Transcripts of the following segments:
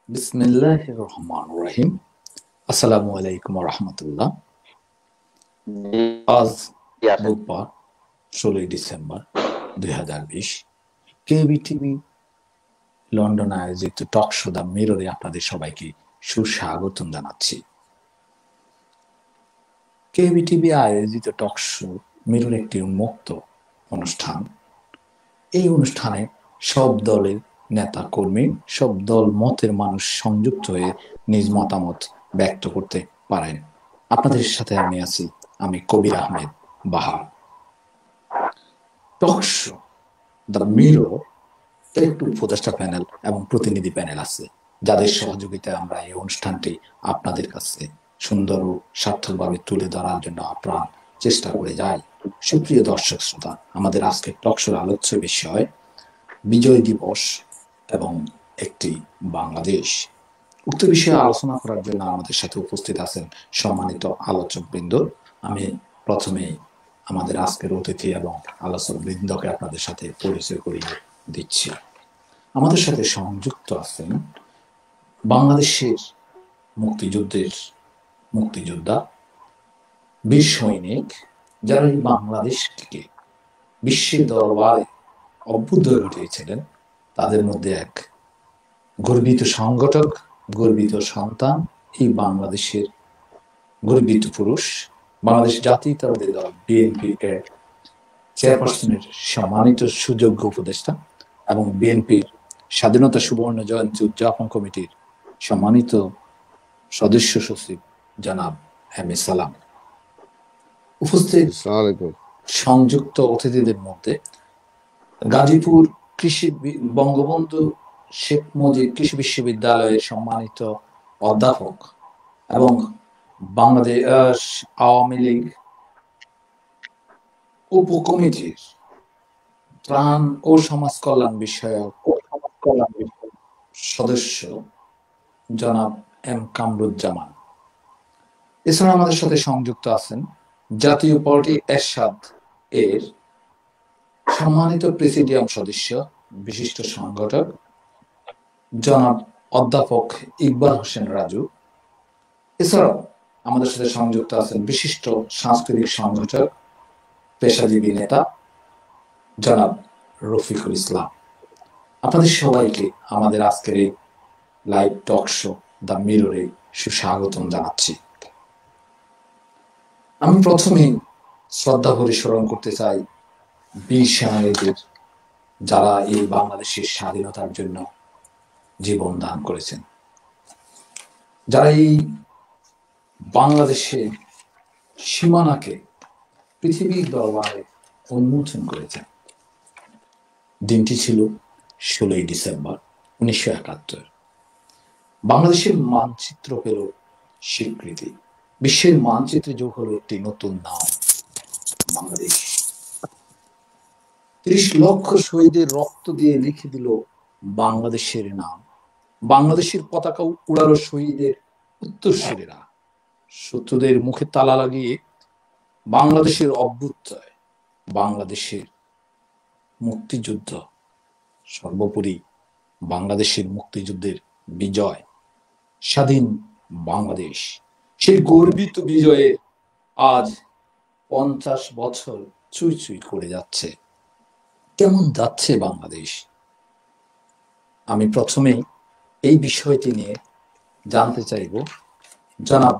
বিসমিল্লাহির রহমানির রহিম। আসসালামু আলাইকুম রহমতুল্লাহ। জি আজ আসেন। বুধবার 16 ডিসেম্বর 2020 কেবি টিভি লন্ডন আয়োজিত টক শো দ্য মিররে আপনাদের সবাইকে সুস্বাগতম জানাচ্ছি। কেবি টিভি আয়োজিত টক শো মিরর একটি উন্মুক্ত অনুষ্ঠান। এই অনুষ্ঠানে সব দলের নেতা কর্মী, সব দল মতের মানুষ সংযুক্ত হয়ে নিজ মতামত ব্যক্ত করতে পারেন। আপনাদের সাথে আমি কবির আহমেদ বাহার। টক শো দ্য মিরর একটু উপদেষ্টা প্যানেল এবং প্রতিনিধি প্যানেল আছে, যাদের সহযোগিতায় আমরা এই অনুষ্ঠানটি আপনাদের কাছে সুন্দর ও সার্থকভাবে তুলে ধরার জন্য আপ্রাণ চেষ্টা করে যাই। সুপ্রিয় দর্শক শ্রোতা, আমাদের আজকের টক শোর আলোচ্য বিষয় বিজয় দিবস এবং একটি বাংলাদেশ। উক্ত বিষয়ে আলোচনা করার জন্য আমাদের সাথে উপস্থিত আছেন সম্মানিত আলোচক বৃন্দ। আমি প্রথমে আমাদের আজকের অতিথি এবং আলোচক বৃন্দকে আপনাদের সাথে পরিচয় করিয়ে দিচ্ছি। আমাদের সাথে সংযুক্ত আছেন বাংলাদেশের মুক্তিযুদ্ধের মুক্তিযোদ্ধা, বীর সৈনিক, যারা এই বাংলাদেশকে বিশ্বের দরবারে অভ্যুদয় ঘটিয়েছিলেন। তাদের মধ্যে এক গর্বিত সংগঠক, গর্বিত সন্তান, এই বাংলাদেশের গর্বিত পুরুষ, বাংলাদেশ জাতীয়তাবাদী দল বিএনপি এর চেয়ারপারসনের সম্মানিত সুযোগ্য উপদেষ্টা এবং বিএনপির স্বাধীনতা সুবর্ণ জয়ন্তী উদযাপন কমিটির সম্মানিত সদস্য সচিব জনাব এম এ সালাম। উপস্থিত সংযুক্ত অতিথিদের মধ্যে গাজীপুর কৃষি বঙ্গবন্ধু শেখ মুজিব কৃষি বিশ্ববিদ্যালয়ের সম্মানিত অধ্যাপক এবং বাংলাদেশ আওয়ামী লীগ উপকমিটির ত্রাণ ও সমাজ কল্যাণ বিষয়ক সদস্য জনাব এম কামরুজ্জামান। এছাড়া আমাদের সাথে সংযুক্ত আছেন জাতীয় পার্টি এরশাদ এর সম্মানিত প্রেসিডিয়াম সদস্য, বিশিষ্ট সংগঠক জনাব অধ্যাপক ইকবাল হোসেন রাজু। এছাড়াও আমাদের সাথে সংযুক্ত আছেন বিশিষ্ট সাংস্কৃতিক সংগঠক, পেশাজীবী নেতা জনাব রফিকুল ইসলাম। আপনাদের সবাইকে আমাদের আজকের এই লাইভ টক শো দ্য মিররে সুস্বাগতম জানাচ্ছি। আমি প্রথমেই শ্রদ্ধা ভরে স্মরণ করতে চাই বীর সেনানীদের, যারা এই বাংলাদেশের স্বাধীনতার জন্য জীবন দান করেছেন, যারা এই বাংলাদেশের সীমানাকে পৃথিবীর দরবারে উন্মোচন করেছেন। দিনটি ছিল 16 ডিসেম্বর 1971। বাংলাদেশের মানচিত্র পেল স্বীকৃতি, বিশ্বের মানচিত্রে যোগ হলো একটি নতুন নাম, বাংলাদেশ। 30 লক্ষ শহীদের রক্ত দিয়ে লিখে দিল বাংলাদেশের নাম। বাংলাদেশের পতাকা উড়ালো শহীদের উত্তরসূরিরা। শত্রুদের মুখে তালা লাগিয়ে বাংলাদেশের অভ্যুদয়, বাংলাদেশের মুক্তিযুদ্ধ, সর্বোপরি বাংলাদেশের মুক্তিযুদ্ধের বিজয়, স্বাধীন বাংলাদেশ। সেই গর্বিত বিজয়ে আজ 50 বছর চুই চুই করে যাচ্ছে। কেমন যাচ্ছে বাংলাদেশ? আমি প্রথমে এই বিষয়টি নিয়ে জানতে চাইব জনাব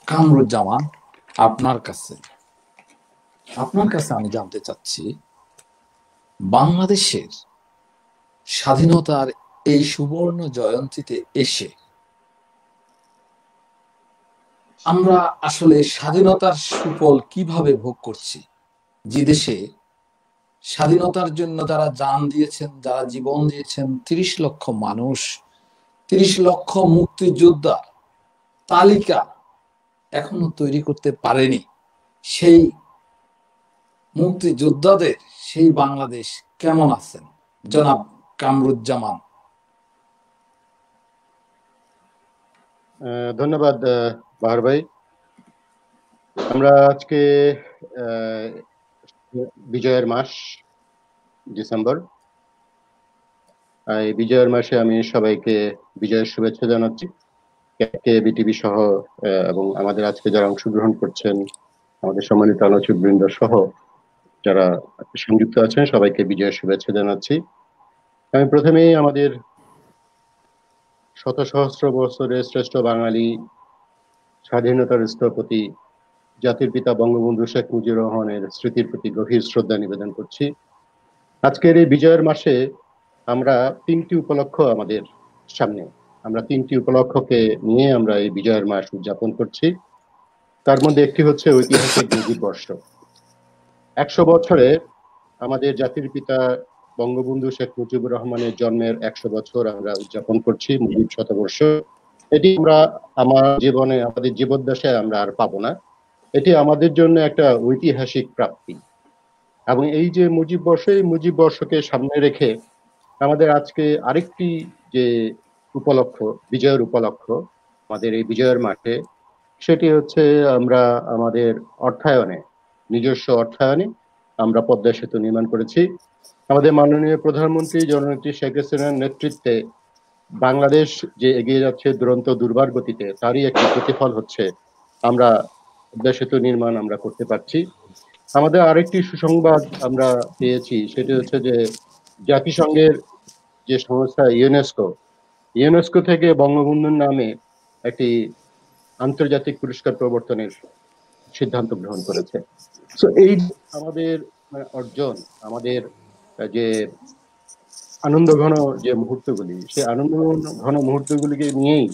কামরুজ্জামান, আপনার কাছে আমি জানতে চাচ্ছি, বাংলাদেশের স্বাধীনতার এই সুবর্ণ জয়ন্তীতে এসে আমরা আসলে স্বাধীনতার সুফল কিভাবে ভোগ করছি? যে দেশে স্বাধীনতার জন্য যারা জান দিয়েছেন, যারা জীবন দিয়েছেন, 30 লক্ষ মানুষ, 30 লক্ষ মুক্তিযোদ্ধা তালিকা এখনো তৈরি করতে পারেনি, সেই মুক্তিযোদ্ধাদের সেই বাংলাদেশ কেমন আছেন জনাব কামরুজ্জামান? ধন্যবাদ বাহার ভাই। আমরা আজকে বিজয়ের মাস ডিসেম্বর, এই বিজয়ের মাসে আমি সবাইকে বিজয়ের শুভেচ্ছা জানাচ্ছি, কে বিটিভি সহ এবং আমাদের আজকে যারা অংশগ্রহণ করছেন, আমাদের সম্মানিত আলোচক বৃন্দ সহ যারা সংযুক্ত আছেন, সবাইকে বিজয়ের শুভেচ্ছা জানাচ্ছি। আমি প্রথমেই আমাদের শত সহস্র বছরের শ্রেষ্ঠ বাঙালি স্বাধীনতার স্থপতি জাতির পিতা বঙ্গবন্ধু শেখ মুজিবুর রহমানের স্মৃতির প্রতি গভীর শ্রদ্ধা নিবেদন করছি। আজকের এই বিজয়ের মাসে আমরা তিনটি উপলক্ষ আমাদের সামনে, আমরা তিনটি উপলক্ষকে নিয়ে আমরা এই বিজয়ের মাস উদযাপন করছি। তার মধ্যে একটি হচ্ছে ঐতিহাসিক মুজিব বর্ষ। 100 বছরে আমাদের জাতির পিতা বঙ্গবন্ধু শেখ মুজিবুর রহমানের জন্মের 100 বছর আমরা উদযাপন করছি, মুজিব শতবর্ষ। এটি আমরা আমাদের জীবদ্দশায় আমরা আর পাবো না। এটি আমাদের জন্য একটা ঐতিহাসিক প্রাপ্তি। এবং এই যে মুজিব বর্ষ, এই মুজিব বর্ষকে সামনে রেখে আমাদের আজকে আরেকটি যে উপলক্ষ, বিজয়ের উপলক্ষ আমাদের এই বিজয়ের মাঠে, সেটি হচ্ছে আমরা আমাদের অর্থায়নে, নিজস্ব অর্থায়নে আমরা পদ্মা সেতু নির্মাণ করেছি। আমাদের মাননীয় প্রধানমন্ত্রী জননেত্রী শেখ হাসিনার নেতৃত্বে বাংলাদেশ যে এগিয়ে যাচ্ছে দুরন্ত দুর্বার গতিতে, তারই একটি প্রতিফল হচ্ছে আমরা পদ্মা সেতু নির্মাণ আমরা করতে পারছি। আমাদের আরেকটি সুসংবাদ আমরা পেয়েছি, সেটি হচ্ছে যে জাতিসংঘের যে সংস্থা ইউনেস্কো থেকে বঙ্গবন্ধুর নামে একটি আন্তর্জাতিক পুরস্কার প্রবর্তনের সিদ্ধান্ত গ্রহণ করেছে। তো এই আমাদের অর্জন, আমাদের যে আনন্দ ঘন যে মুহূর্তগুলি, সেই আনন্দ ঘন মুহূর্তগুলিকে নিয়েই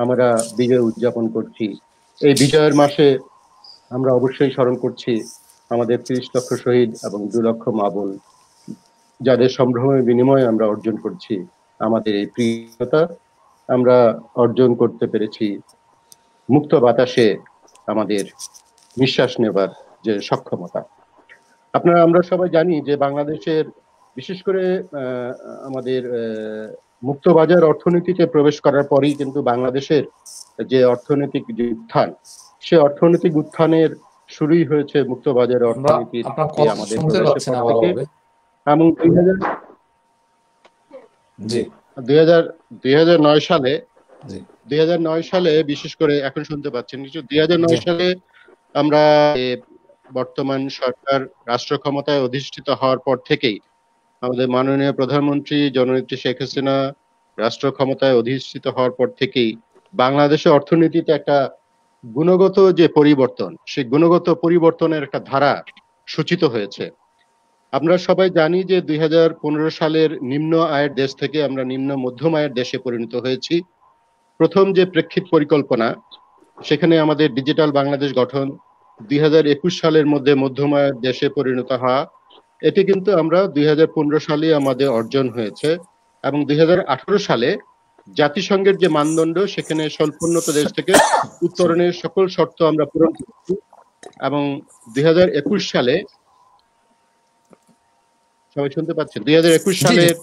আমরা বিজয় উদযাপন করছি। এই বিজয়ের মাসে আমরা অবশ্যই স্মরণ করছি আমাদের 30 লক্ষ শহীদ এবং 2 লক্ষ মা বোন, যাদের সম্ভ্রমের বিনিময়ে আমরা অর্জন করছি আমাদের এই প্রিয়তা, আমরা অর্জন করতে পেরেছি মুক্ত বাতাসে আমাদের নিঃশ্বাস নেবার যে সক্ষমতা। আমরা সবাই জানি যে বাংলাদেশের, বিশেষ করে আমাদের মুক্তবাজার অর্থনীতিতে প্রবেশ করার পরেই কিন্তু বাংলাদেশের যে অর্থনৈতিক যে উত্থান, সে অর্থনৈতিক উত্থানের শুরুই হয়েছে মুক্তবাজার অর্থনীতির আমাদের এবং 2009 সালে বিশেষ করে, এখন শুনতে পাচ্ছেন, 2009 সালে আমরা বর্তমান সরকার রাষ্ট্র ক্ষমতায় অধিষ্ঠিত হওয়ার পর থেকেই আমাদের মাননীয় প্রধানমন্ত্রী জননেত্রী শেখ হাসিনা রাষ্ট্র ক্ষমতায় অধিষ্ঠিত হওয়ার পর থেকেই বাংলাদেশের অর্থনীতিতে একটা গুণগত যে পরিবর্তন, সেই গুণগত পরিবর্তনের একটা ধারা সূচিত হয়েছে। আমরা সবাই জানি যে 2015 সালের নিম্ন আয়ের দেশ থেকে আমরা নিম্ন মধ্যম আয়ের দেশে পরিণত হয়েছি। প্রথম যে প্রেক্ষিত পরিকল্পনা, সেখানে আমাদের ডিজিটাল বাংলাদেশ গঠন, 2021 সালের মধ্যে মধ্যম আয়ের দেশে পরিণত হওয়া, এটি কিন্তু আমরা 2015 সালে আমাদের অর্জন হয়েছে। এবং 2018 সালে জাতিসংঘের যে মানদণ্ড, সেখানে স্বল্পোন্নত দেশ থেকে উত্তরণের সকল শর্ত আমরা পূরণ করেছি। এবং 2021 সালে, সবাই শুনতে পাচ্ছেন, 2021 সালের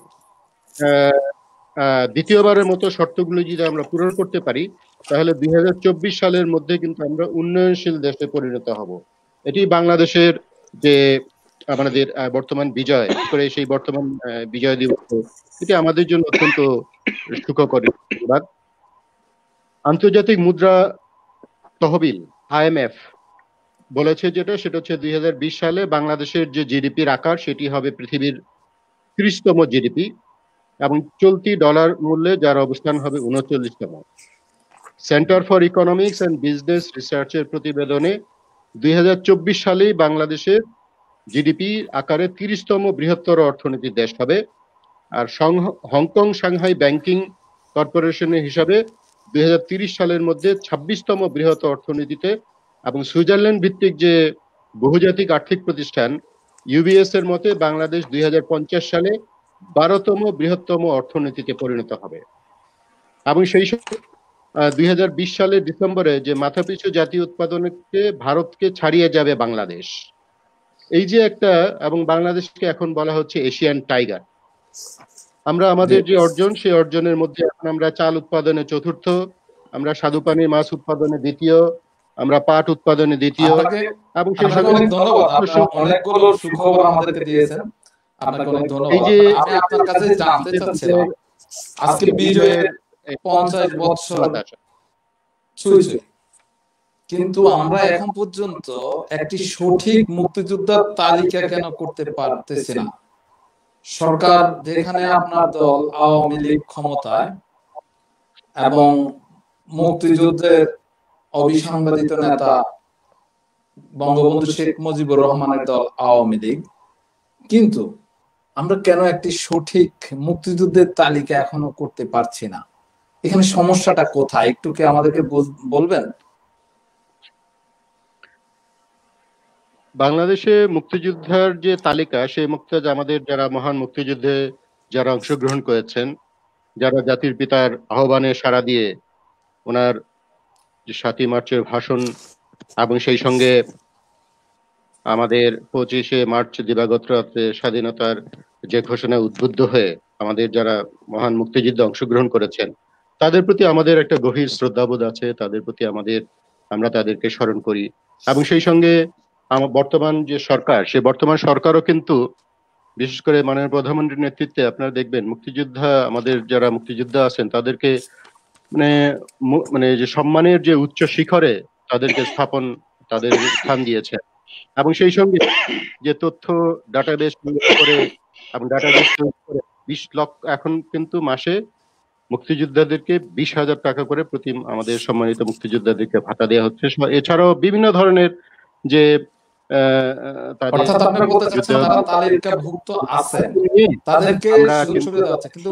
দ্বিতীয়বারের মতো শর্তগুলো যদি আমরা পূরণ করতে পারি, তাহলে 2024 সালের মধ্যে কিন্তু আমরা উন্নয়নশীল দেশে পরিণত হব। এটি বাংলাদেশের যে আমাদের বর্তমান বিজয় করে, সেই বর্তমান বিজয় দিবস, এটি আমাদের জন্য অত্যন্ত সুখকর সংবাদ। আন্তর্জাতিক মুদ্রা তহবিল IMF বলেছে সেটা হচ্ছে 2020 সালে বাংলাদেশের যে জিডিপির আকার, সেটি হবে পৃথিবীর 30তম জিডিপি এবং চলতি ডলার মূল্যে যার অবস্থান হবে 39তম। Centre for economics and business রিসার্চের প্রতিবেদনে 2024 সালেই বাংলাদেশের জিডিপি আকারে 30তম বৃহত্তর অর্থনীতির দেশ হবে। আর হংকং সাংহাই ব্যাংকিং কর্পোরেশনের হিসাবে 2030 সালের মধ্যে 26তম বৃহৎ অর্থনীতিতে, এবং সুইজারল্যান্ড ভিত্তিক যে বহুজাতিক আর্থিক প্রতিষ্ঠান UBS এর মতে বাংলাদেশ 2050 সালে 12তম বৃহত্তম অর্থনীতিতে পরিণত হবে। এবং সেই 2020 সালের ডিসেম্বরে যে মাথাপিছু জাতীয় উৎপাদনকে ভারতকে ছাড়িয়ে যাবে বাংলাদেশ, এই যে একটা, এবং বাংলাদেশকে এখন বলা হচ্ছে এশিয়ান টাইগার। আমরা আমাদের যে অর্জন, সেই অর্জনের মধ্যে এখন আমরা চাল উৎপাদনে চতুর্থ, আমরা স্বাদুপানি মাছ উৎপাদনে দ্বিতীয়, আমরা পাট উৎপাদনে দ্বিতীয়, এবং সেই সাথে অনেকগুলো সুখবর আমাদেরকে দিয়েছেন। আপনাকে অনেক ধন্যবাদ। এই যে আমি আপনার কাছে জানতে চাচ্ছিলাম, আজকে বিজয়ের 50 বছর ছুঁই ছুঁই, কিন্তু আমরা এখন পর্যন্ত একটি সঠিক মুক্তিযোদ্ধার তালিকা কেন করতে পারতেছি না? সরকার, যেখানে আপনার দল আওয়ামী লীগ ক্ষমতায় এবং মুক্তিযুদ্ধের অবিসংবাদিত নেতা বঙ্গবন্ধু শেখ মুজিবুর রহমানের দল আওয়ামী লীগ, কিন্তু আমরা কেন একটি সঠিক মুক্তিযুদ্ধের তালিকা এখনো করতে পারছি না? এখানে সমস্যাটা কোথায়, একটু কি আমাদেরকে বলবেন? বাংলাদেশে মুক্তিযোদ্ধার যে তালিকা, সেই মুক্তিযোদ্ধা আমাদের যারা মহান মুক্তিযুদ্ধে যারা অংশগ্রহণ করেছেন, যারা জাতির পিতার আহ্বানে সাড়া দিয়ে ওনার যে ৭ই মার্চের ভাষণ এবং সেই সঙ্গে আমাদের 25শে মার্চ দিবাগত রাতে স্বাধীনতার যে ঘোষণায় উদ্বুদ্ধ হয়ে আমাদের যারা মহান মুক্তিযুদ্ধে অংশগ্রহণ করেছেন, তাদের প্রতি আমাদের একটা গভীর শ্রদ্ধাবোধ আছে, তাদের প্রতি আমরা তাদেরকে স্মরণ করি। এবং সেই সঙ্গে বর্তমান যে সরকার, সেই বর্তমান সরকারও কিন্তু বিশেষ করে মাননীয় প্রধানমন্ত্রীর নেতৃত্বে আপনারা দেখবেন আমাদের যারা মুক্তিযোদ্ধা আছেন তাদেরকে মানে মানে যে সম্মানের যে উচ্চ শিখরে তাদেরকে তাদের স্থান দিয়েছে। এবং সেই সঙ্গে যে তথ্য ডাটাবেস করে এবং ডাটাবেস করে 20 লক্ষ, এখন কিন্তু মাসে মুক্তিযোদ্ধাদেরকে 20,000 টাকা করে প্রতি আমাদের সম্মানিত মুক্তিযোদ্ধাদেরকে ভাতা দেওয়া হচ্ছে। এছাড়াও বিভিন্ন ধরনের যে অর্থাৎ আপনি বলতে চাচ্ছেন যারা তালিকাভুক্ত আছেন তাদেরকে সুযোগ সুবিধা দেওয়া হচ্ছে, কিন্তু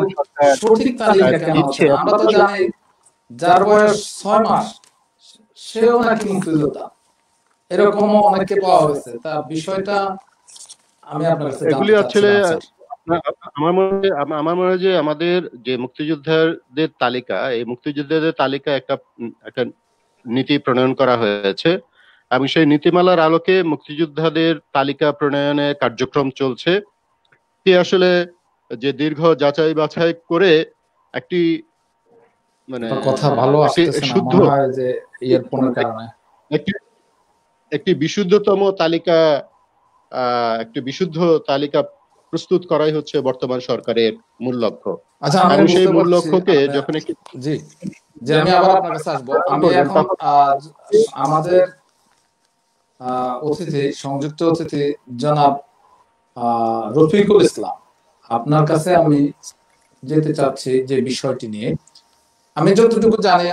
সঠিক তালিকা কেন হচ্ছে না? আমরা তো জানি যার বয়স 6 মাস সেও নাকি মুক্তিযোদ্ধা, এরকমও অনেকে পাওয়া গেছে। তা বিষয়টা আমি আপনার কাছে এগুলি আসলে আমার মনে হয় যে আমাদের যে মুক্তিযোদ্ধাদের তালিকা, এই মুক্তিযোদ্ধাদের তালিকা একটা নীতি প্রণয়ন করা হয়েছে এবং সেই নীতিমালার আলোকে মুক্তিযোদ্ধাদের তালিকা প্রণয়নের কার্যক্রম চলছে। কি আসলে যে দীর্ঘ যাচাই বাছাই করে একটি মানে কথা ভালো আসতেছে না, মনে হয় যে ইয়ারফোনের কারণে একটি বিশুদ্ধতম তালিকা, একটি বিশুদ্ধ তালিকা প্রস্তুত করাই হচ্ছে বর্তমান সরকারের মূল লক্ষ্য। আচ্ছা, এবং সেই মূল লক্ষ্যকে যখন আমি আবার আপনার কাছে আসবো। আমি এখন আমাদের অতিথি, সংযুক্ত অতিথি জনাব রফিকুল ইসলাম, আপনার কাছে আমি যেতে চাচ্ছি যে বিষয়টি নিয়ে। আমি যতটুকু জানি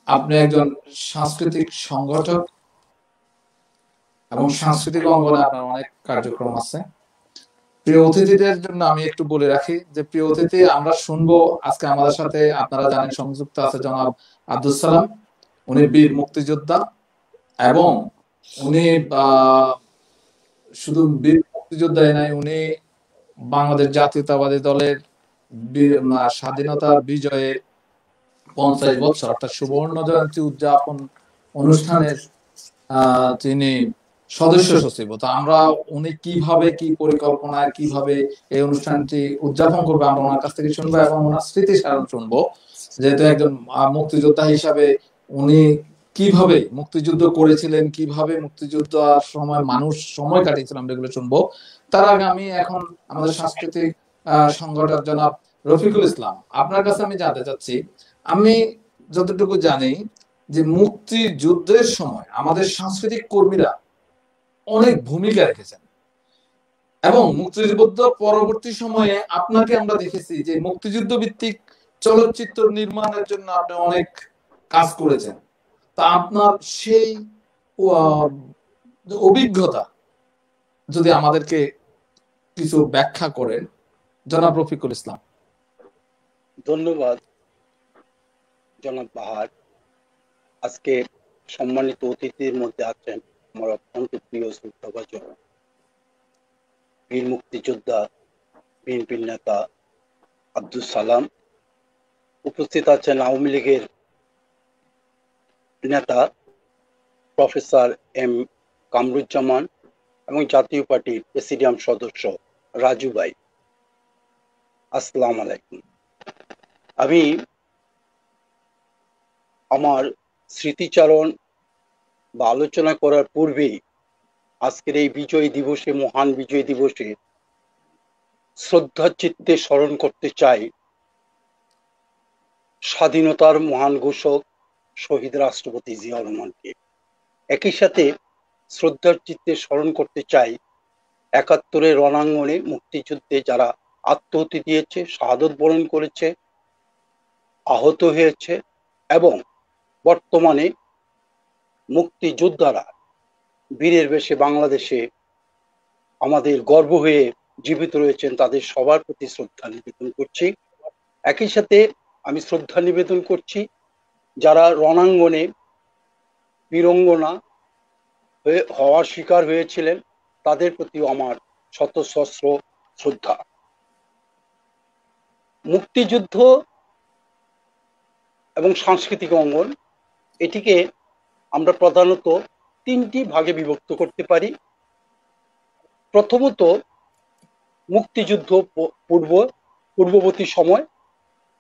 আপনি একজন সাংস্কৃতিক সংগঠক এবং সাংস্কৃতিক অঙ্গনে আপনার অনেক কার্যক্রম আছে। প্রিয় অতিথিদের জন্য আমি একটু বলে রাখি যে প্রিয় অতিথি আমরা শুনবো আজকে আমাদের সাথে, আপনারা জানেন সংযুক্ত আছে জনাব আব্দুল সালাম। উনি বীর মুক্তিযোদ্ধা এবং উনি শুধু বীর মুক্তিযোদ্ধাই নাই, উনি বাংলাদেশ জাতীয়তাবাদী দলের স্বাধীনতার বিজয়ে 50 বছর অর্থাৎ সুবর্ণ জয়ন্তী উদযাপন অনুষ্ঠানের তিনি সদস্য সচিব। তো আমরা উনি কিভাবে, কি পরিকল্পনায় কিভাবে এই অনুষ্ঠানটি উদযাপন করবে আমরা ওনার কাছ থেকে শুনবো এবং ওনার স্মৃতিচারণ শুনবো। যেহেতু একজন মুক্তিযোদ্ধা হিসাবে উনি কিভাবে মুক্তিযুদ্ধ করেছিলেন, কিভাবে মুক্তিযুদ্ধের সময় মানুষ সময় কাটিয়েছিলাম, এগুলো শুনবো। তার আগে আমি এখন আমাদের সাংস্কৃতিক সংগঠক জনাব রফিকুল ইসলাম, আপনার কাছে আমি জানতে চাচ্ছি, আমি যতটুকু জানি যে মুক্তিযুদ্ধের সময় আমাদের সাংস্কৃতিক কর্মীরা অনেক ভূমিকা রেখেছেন এবং মুক্তিযুদ্ধ পরবর্তী সময়ে আপনাকে আমরা দেখেছি যে মুক্তিযুদ্ধ ভিত্তিক চলচ্চিত্র নির্মাণের জন্য আপনি অনেক কাজ করেছেন। তা আপনার সেই অভিজ্ঞতা যদি আমাদেরকে কিছু ব্যাখ্যা করেন জনাব রফিকুল ইসলাম। ধন্যবাদ জনাব বাহার। আজকে সম্মানিত অতিথির মধ্যে আছেন আমার অত্যন্ত প্রিয় শ্রদ্ধাভাজন বীর মুক্তিযোদ্ধা, বিএনপির নেতা আব্দুল সালাম। উপস্থিত আছেন আওয়ামী লীগের নেতা প্রফেসর এম কামরুজ্জামান এবং জাতীয় পার্টির প্রেসিডিয়াম সদস্য রাজু ভাই। আসসালামু আলাইকুম। আমি আমার স্মৃতিচারণ বা আলোচনা করার পূর্বেই আজকের এই বিজয় দিবসে, মহান বিজয় দিবসে শ্রদ্ধার চিত্তে স্মরণ করতে চাই স্বাধীনতার মহান ঘোষক শহীদ রাষ্ট্রপতি জিয়াউর রহমানকে। একই সাথে শ্রদ্ধার চিত্তে স্মরণ করতে চাই ৭১-এর রণাঙ্গনে মুক্তিযুদ্ধে যারা আত্মাহুতি দিয়েছে, শাহাদত বরণ করেছে, আহত হয়েছে এবং বর্তমানে মুক্তিযোদ্ধারা বীরের বেশে বাংলাদেশে আমাদের গর্ব হয়ে জীবিত রয়েছেন, তাদের সবার প্রতি শ্রদ্ধা নিবেদন করছি। একই সাথে আমি শ্রদ্ধা নিবেদন করছি যারা রণাঙ্গনে বীরঙ্গনা হওয়ার শিকার হয়েছিলেন, তাদের প্রতিও আমার শত সহস্র শ্রদ্ধা। মুক্তিযুদ্ধ এবং সাংস্কৃতিক অঙ্গন, এটিকে আমরা প্রধানত ৩টি ভাগে বিভক্ত করতে পারি। প্রথমত মুক্তিযুদ্ধ পূর্ববর্তী সময়,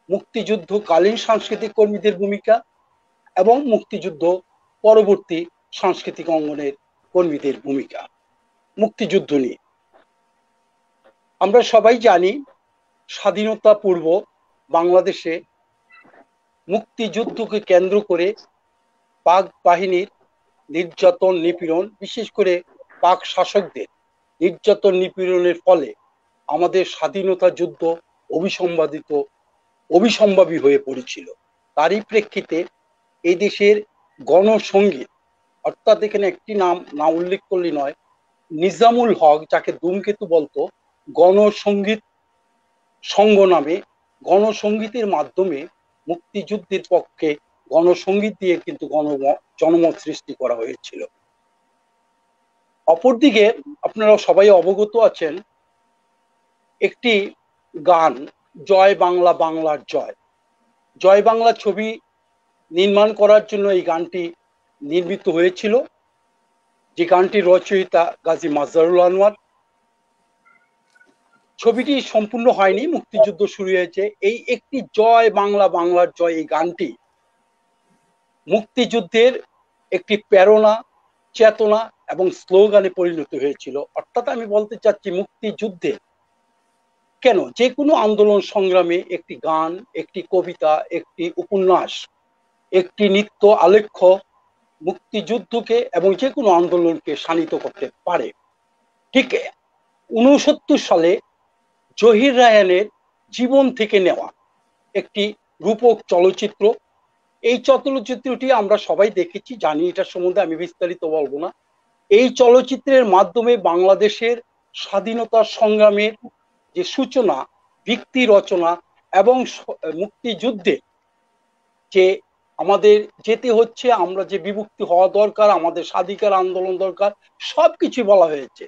মুক্তিযুদ্ধকালীন সাংস্কৃতিক কর্মীদের ভূমিকা এবং মুক্তিযুদ্ধ পরবর্তী সাংস্কৃতিক অঙ্গনের কর্মীদের ভূমিকা। মুক্তিযুদ্ধ নিয়ে আমরা সবাই জানি স্বাধীনতা পূর্ব বাংলাদেশে মুক্তিযুদ্ধকে কেন্দ্র করে পাক বাহিনীর নির্যাতন নিপীড়ন, বিশেষ করে পাক শাসকদের নির্যাতন নিপীড়নের ফলে আমাদের স্বাধীনতা যুদ্ধ অবিসম্ভাবী হয়ে পড়েছিল। তারই প্রেক্ষিতে এই দেশের গণসঙ্গীত, অর্থাৎ এখানে একটি নাম না উল্লেখ করলে নয়, নিজামুল হক যাকে ধূমকেতু বলতো, গণসঙ্গীত সংঘ নামে গণসঙ্গীতের মাধ্যমে মুক্তিযুদ্ধের পক্ষে গণসঙ্গীত দিয়ে কিন্তু জনমত সৃষ্টি করা হয়েছিল। অপরদিকে আপনারা সবাই অবগত আছেন একটি গান, জয় বাংলা বাংলার জয়। জয় বাংলা ছবি নির্মাণ করার জন্য এই গানটি নির্মিত হয়েছিল, যে গানটির রচয়িতা গাজী মাজহারুল আনোয়ার। ছবিটি সম্পূর্ণ হয়নি, মুক্তিযুদ্ধ শুরু হয়েছে। এই একটি জয় বাংলা বাংলার জয়, এই গানটি মুক্তিযুদ্ধের একটি প্রেরণা, চেতনা এবং স্লোগানে পরিণত হয়েছিল। অর্থাৎ আমি বলতে চাচ্ছি মুক্তিযুদ্ধে কেন, যে কোনো আন্দোলন সংগ্রামে একটি গান, একটি কবিতা, একটি উপন্যাস, একটি নৃত্য আলেখ্য মুক্তিযুদ্ধকে এবং যে কোনো আন্দোলনকে শানিত করতে পারে। ঠিক ৬৯ সালে জহির রায়হানের জীবন থেকে নেওয়া একটি রূপক চলচ্চিত্র, এই চলচ্চিত্রটি আমরা সবাই দেখেছি, জানি, এটার সম্বন্ধে আমি বিস্তারিত বলবো না। এই চলচ্চিত্রের মাধ্যমে বাংলাদেশের স্বাধীনতা সংগ্রামের যে সূচনা, ভিত্তি রচনা এবং মুক্তিযুদ্ধে যে আমাদের যেতে হচ্ছে, আমরা যে বিমুক্তি হওয়া দরকার, আমাদের স্বাধিকার আন্দোলন দরকার, সবকিছু বলা হয়েছে।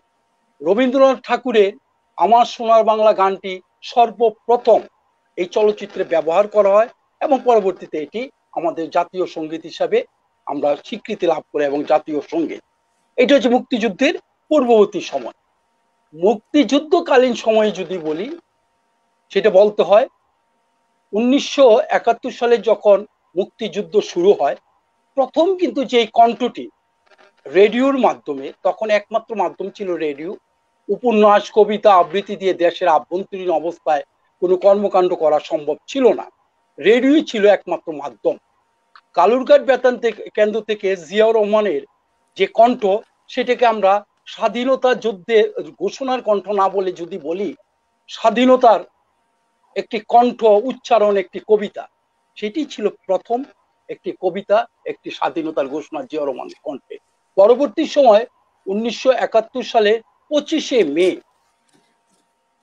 রবীন্দ্রনাথ ঠাকুরের আমার সোনার বাংলা গানটি সর্বপ্রথম এই চলচ্চিত্রে ব্যবহার করা হয় এবং পরবর্তীতে এটি আমাদের জাতীয় সঙ্গীত হিসাবে আমরা স্বীকৃতি লাভ করে এবং জাতীয় সঙ্গীত। এটা হচ্ছে মুক্তিযুদ্ধের পূর্ববর্তী সময়। মুক্তিযুদ্ধকালীন সময়ে যদি বলি, সেটা বলতে হয় ১৯৭১ সালে যখন মুক্তিযুদ্ধ শুরু হয়, প্রথম কিন্তু যে কণ্ঠটি রেডিওর মাধ্যমে, তখন একমাত্র মাধ্যম ছিল রেডিও, উপন্যাস, কবিতা, আবৃত্তি দিয়ে দেশের আভ্যন্তরীণ অবস্থায় কোনো কর্মকাণ্ড করা সম্ভব ছিল না, রেডিও ছিল একমাত্র মাধ্যম। কালুরঘাট বেতার কেন্দ্র থেকে জিয়াউর রহমানের যে কণ্ঠ, সেটাকে আমরা স্বাধীনতা যুদ্ধে ঘোষণার কণ্ঠ না বলে যদি বলি স্বাধীনতার একটি কণ্ঠ উচ্চারণ, একটি কবিতা, সেটি ছিল প্রথম একটি কবিতা, একটি স্বাধীনতার ঘোষণা জিয়াউর রহমানের কণ্ঠে। পরবর্তী সময় ১৯৭১ সালে ২৫শে মে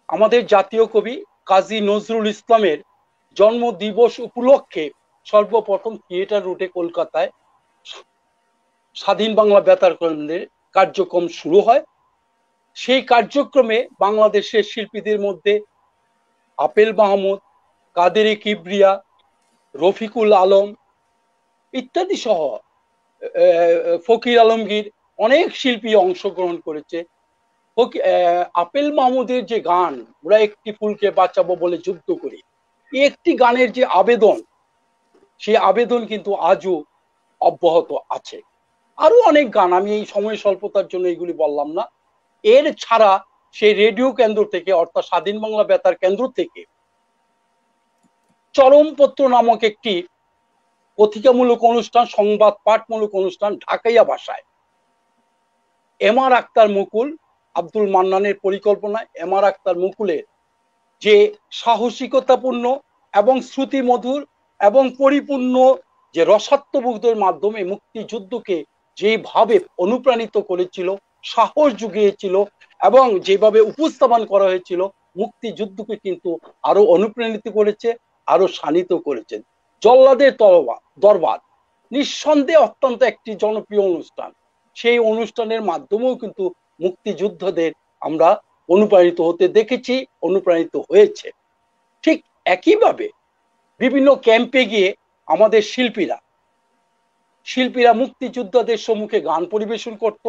আমাদের জাতীয় কবি কাজী নজরুল ইসলামের জন্মদিবস উপলক্ষে সর্বপ্রথম থিয়েটার রোডে কলকাতায় স্বাধীন বাংলা বেতার কেন্দ্রের কার্যক্রম শুরু হয়। সেই কার্যক্রমে বাংলাদেশের শিল্পীদের মধ্যে আপেল মাহমুদ, কাদেরে কিবরিয়া, রফিকুল আলম ইত্যাদি সহ ফকির আলমগীর অনেক শিল্পী অংশগ্রহণ করেছে। আপেল মাহমুদের যে গান, ওরা একটি ফুলকে বাঁচাবো বলে যুদ্ধ করি, এই একটি গানের যে আবেদন, সেই আবেদন কিন্তু আজও অব্যাহত আছে। আরো অনেক গান, আমি এই সময় স্বল্পতার জন্য এইগুলি বললাম না। এর ছাড়া সেই রেডিও কেন্দ্র থেকে অর্থাৎ স্বাধীন বাংলা বেতার কেন্দ্র থেকে চরমপত্র নামক একটি পত্রিকামূলক অনুষ্ঠান, সংবাদ পাঠমূলক অনুষ্ঠান ঢাকাইয়া ভাষায় এম আর আক্তার মুকুল, আব্দুল মান্নানের পরিকল্পনায় এম আর আক্তার মুকুলের যে সাহসিকতাপূর্ণ এবং শ্রুতিমধুর এবং পরিপূর্ণ যে রসাত্মবোধের মাধ্যমে মুক্তিযুদ্ধকে যেভাবে অনুপ্রাণিত করেছিল, সাহস জুগিয়েছিল এবং যেভাবে উপস্থাপন করা হয়েছিল, মুক্তিযুদ্ধকে কিন্তু আরো অনুপ্রাণিত করেছে, আরো শানিত করেছেন। জল্লাদের দরবার নিঃসন্দেহে অত্যন্ত একটি জনপ্রিয় অনুষ্ঠান। সেই অনুষ্ঠানের মাধ্যমেও কিন্তু মুক্তিযোদ্ধাদের আমরা অনুপ্রাণিত হতে দেখেছি, অনুপ্রাণিত হয়েছে। ঠিক একইভাবে বিভিন্ন ক্যাম্পে গিয়ে আমাদের শিল্পীরা মুক্তিযোদ্ধাদের সম্মুখে গান পরিবেশন করত,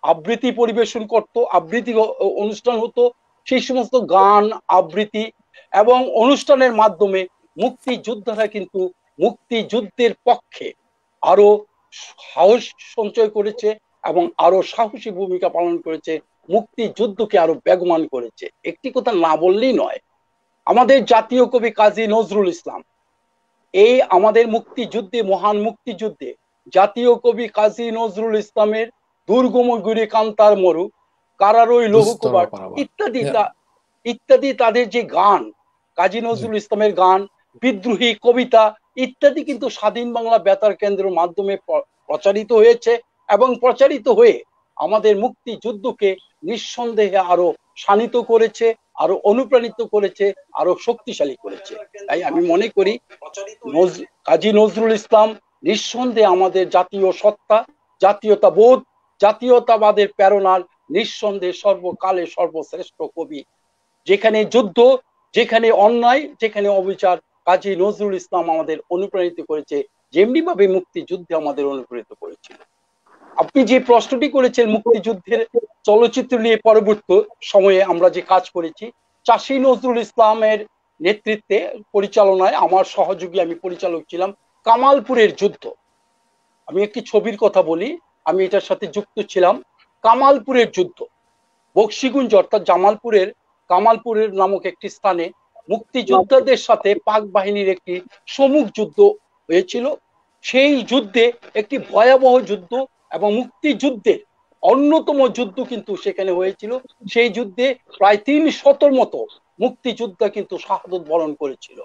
আবৃত্তি পরিবেশন করত, আবৃত্তি অনুষ্ঠান হতো। সেই সমস্ত গান, আবৃত্তি এবং অনুষ্ঠানের মাধ্যমে মুক্তিযোদ্ধারা কিন্তু মুক্তিযুদ্ধের পক্ষে আরো সাহস সঞ্চয় করেছে এবং আরো সাহসী ভূমিকা পালন করেছে, মুক্তিযুদ্ধকে আরো বেগবান করেছে। একটি কথা না বললেই নয়, আমাদের জাতীয় কবি কাজী নজরুল ইসলাম এই আমাদের মুক্তিযুদ্ধে, মহান মুক্তিযুদ্ধে জাতীয় কবি কাজী নজরুল ইসলামের দুর্গম গুরি কান্তার মরু, কারারই লৌহকুমার ইত্যাদি তাদের যে গান, কাজী নজরুল ইসলামের গান, বিদ্রোহী কবিতা ইত্যাদি কিন্তু স্বাধীন বাংলা বেতার কেন্দ্রের মাধ্যমে প্রচারিত হয়েছে এবং প্রচারিত হয়ে আমাদের মুক্তিযুদ্ধকে নিঃসন্দেহে আরো শানিত করেছে, আরো অনুপ্রাণিত করেছে, আরো শক্তিশালী করেছে। তাই আমি মনে করি কাজী নজরুল ইসলাম নিঃসন্দেহে আমাদের জাতীয় সত্তা, জাতীয়তা বোধ, জাতীয়তাবাদের প্রেরণার নিঃসন্দেহে সর্বকালে সর্বশ্রেষ্ঠ কবি। যেখানে যুদ্ধ, যেখানে অন্যায়, যেখানে অবিচার, কাজী নজরুল ইসলাম আমাদের অনুপ্রাণিত করেছে, যেমনি ভাবে মুক্তিযুদ্ধে আমাদের অনুপ্রাণিত করেছিল। আপনি যে প্রশ্নটি করেছেন মুক্তিযুদ্ধের চলচ্চিত্র নিয়ে, পরবর্তী সময়ে আমরা যে কাজ করেছি, চাষী নজরুল ইসলামের নেতৃত্বে পরিচালনায় আমার সহযোগী, আমি পরিচালক ছিলাম, কামালপুরের যুদ্ধ। আমি একটি ছবির কথা বলি, আমি এটার সাথে যুক্ত ছিলাম। কামালপুরের যুদ্ধ বক্সিগঞ্জ অর্থাৎ কামালপুরের নামক একটি স্থানে মুক্তিযোদ্ধাদের সাথে পাক বাহিনীর একটি সম্মুখ যুদ্ধ হয়েছিল। সেই যুদ্ধে একটি ভয়াবহ যুদ্ধ এবং মুক্তিযুদ্ধের অন্যতম যুদ্ধ কিন্তু সেখানে হয়েছিল। সেই যুদ্ধে প্রায় ৩০০ মতো মুক্তিযোদ্ধা কিন্তু শাহাদত বরণ করেছিল।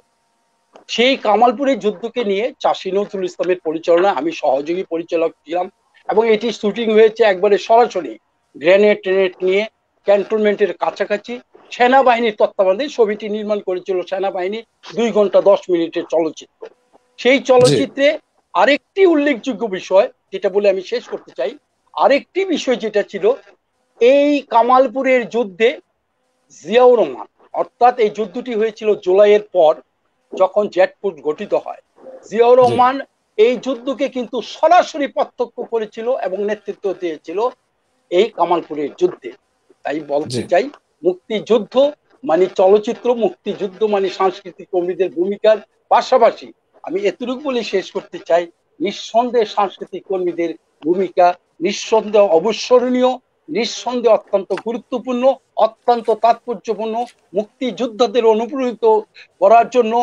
সেই কামালপুরের যুদ্ধকে নিয়ে চাষী নজরুল ইসলামের পরিচালনায় আমি সহযোগী পরিচালক ছিলাম এবং এটি শুটিং হয়েছে একবারে সরাসরি গ্রেনেড নিয়ে ক্যান্টনমেন্টের কাছাকাছি। সেনাবাহিনীর তত্ত্বাবধানে ছবিটি নির্মাণ করেছিল সেনাবাহিনী। 2 ঘন্টা 10 মিনিটের চলচ্চিত্র। সেই চলচ্চিত্রে আরেকটি উল্লেখযোগ্য বিষয় যেটা বলে আমি শেষ করতে চাই, আরেকটি বিষয় যেটা ছিল, এই কামালপুরের যুদ্ধে জিয়াউর রহমান, অর্থাৎ এই যুদ্ধটি হয়েছিল জুলাইয়ের পর যখন জেটফোর্স গঠিত হয়, জিয়াউর রহমান এই যুদ্ধকে কিন্তু সরাসরি প্রত্যক্ষ করেছিল এবং নেতৃত্ব দিয়েছিল এই কামালপুরের যুদ্ধে। তাই বলতে চাই, মুক্তিযুদ্ধ মানে চলচ্চিত্র, মুক্তিযুদ্ধ মানে সাংস্কৃতিক কর্মীদের ভূমিকার পাশাপাশি আমি এতটুকু বলে শেষ করতে চাই, নিঃসন্দেহে সাংস্কৃতিক কর্মীদের ভূমিকা নিঃসন্দেহ অবিস্মরণীয়, নিঃসন্দেহে অত্যন্ত গুরুত্বপূর্ণ, অত্যন্ত তাৎপর্যপূর্ণ। মুক্তিযোদ্ধাদের অনুপ্রাণিত করার জন্য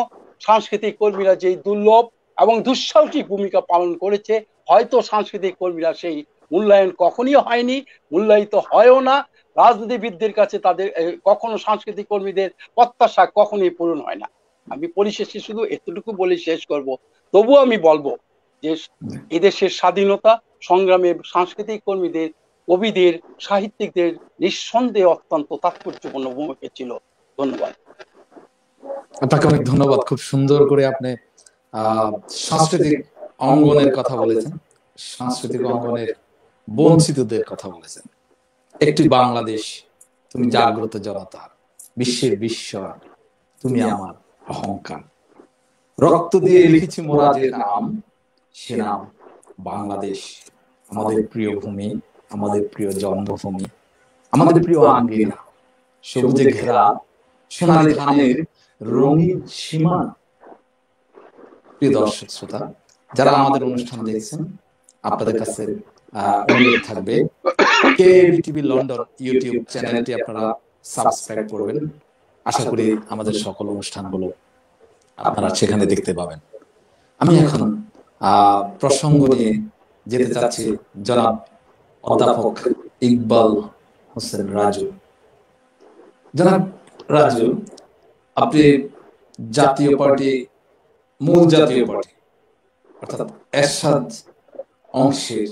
সাংস্কৃতিক কর্মীরা যেই দুর্লভ এবং দুঃসাহসিক ভূমিকা পালন করেছে, হয়তো সাংস্কৃতিক কর্মীরা সেই মূল্যায়ন কখনই হয়নি, মূল্যায়িত হয়ও না। রাজনীতিবিদদের কাছে তাদের কখনো সাংস্কৃতিক কর্মীদের প্রত্যাশা কখনোই পূরণ হয় না। আমি পরিশেষে শুধু এতটুকু বলে শেষ করব, তবুও আমি বলবো যে এদেশের স্বাধীনতা সংগ্রামে সাংস্কৃতিক কর্মীদের, কবিদের, সাহিত্যিকদের নিঃসন্দেহে অত্যন্ত তাৎপর্যপূর্ণ ভূমিকা ছিল। ধন্যবাদ। আপনাকে অনেক ধন্যবাদ। খুব সুন্দর করে আপনি সাংস্কৃতিক অঙ্গনের কথা বলেছেন, সাংস্কৃতিক অঙ্গনের বঞ্চিতদের কথা বলেছেন। একটি বাংলাদেশ, তুমি জাগ্রত জনতা, বিশ্বের বিস্ময়, তুমি আমার অহংকার। রক্ত দিয়ে লিখেছি মোরা যে নাম, সে নাম বাংলাদেশ। আমাদের প্রিয় ভূমি, আমাদের প্রিয় জন্মভূমি, আমাদের প্রিয় আঙ্গিনা, সবুজে ঘেরা সোনালী ধানের রঙিন সীমানা। প্রিয় দর্শক শ্রোতা, যারা আমাদের অনুষ্ঠান দেখছেন, আপনাদের কাছে অনুরোধ থাকবে, কেবিটিভি লন্ডন ইউটিউব চ্যানেলটি আপনারা সাবস্ক্রাইব করবেন। আশা করি আমাদের সকল অনুষ্ঠানগুলো আপনারা সেখানে দেখতে পাবেন। আমি এখন প্রসঙ্গ নিয়ে যেতে চাচ্ছি জনাব অধ্যাপক ইকবাল হোসেন রাজু। জনাব রাজু, আপনি জাতীয় পার্টি, মূল জাতীয় পার্টি অর্থাৎ এরশাদ অংশের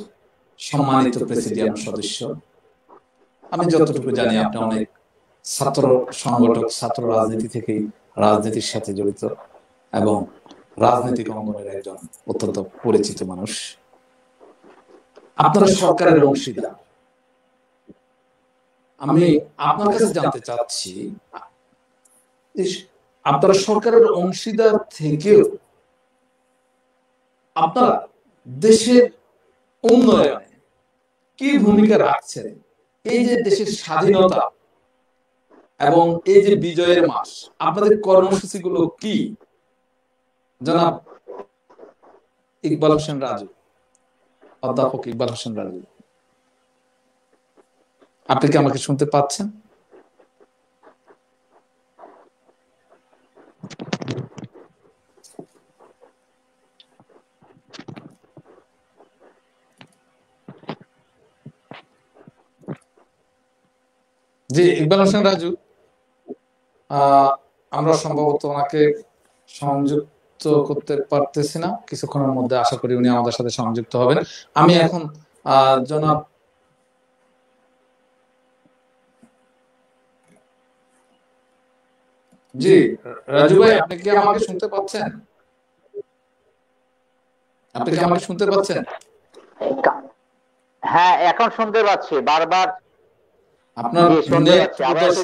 সম্মানিত প্রেসিডিয়াম সদস্য। আমি যতটুকু জানি আপনি অনেক ছাত্র সংগঠক, ছাত্র রাজনীতি থেকেই রাজনীতির সাথে জড়িত এবং রাজনৈতিক অঙ্গনের একজন অত্যন্ত পরিচিত মানুষ। আপনারা সরকারের অংশীদার। আমি আপনার কাছে জানতে চাচ্ছি, আপনারা সরকারের অংশীদার থেকেও আপনারা দেশের উন্নয়নে কি ভূমিকা রাখছেন? এই যে দেশের স্বাধীনতা এবং এই যে বিজয়ের মাস, আপনাদের কর্মসূচিগুলো কি? জনাব ইকবাল হোসেন রাজু, অধ্যাপক ইকবাল হোসেন রাজু, আপনি কি আমাকে শুনতে পাচ্ছেন? জি ইকবাল হোসেন রাজু, আমরা সম্ভবত ওনাকে সংযুক্ত করতে পারতেছি না। কিছুক্ষণের মধ্যে আশা করি উনি আমাদের সাথে সংযুক্ত হবেন। আমি এখন জনাব জি রাজু ভাই, আপনি কি আমাকে শুনতে পাচ্ছেন? আপনি কি আমাকে শুনতে পাচ্ছেন? হ্যাঁ, এখন শুনতে পাচ্ছি। বারবার আপনার নেট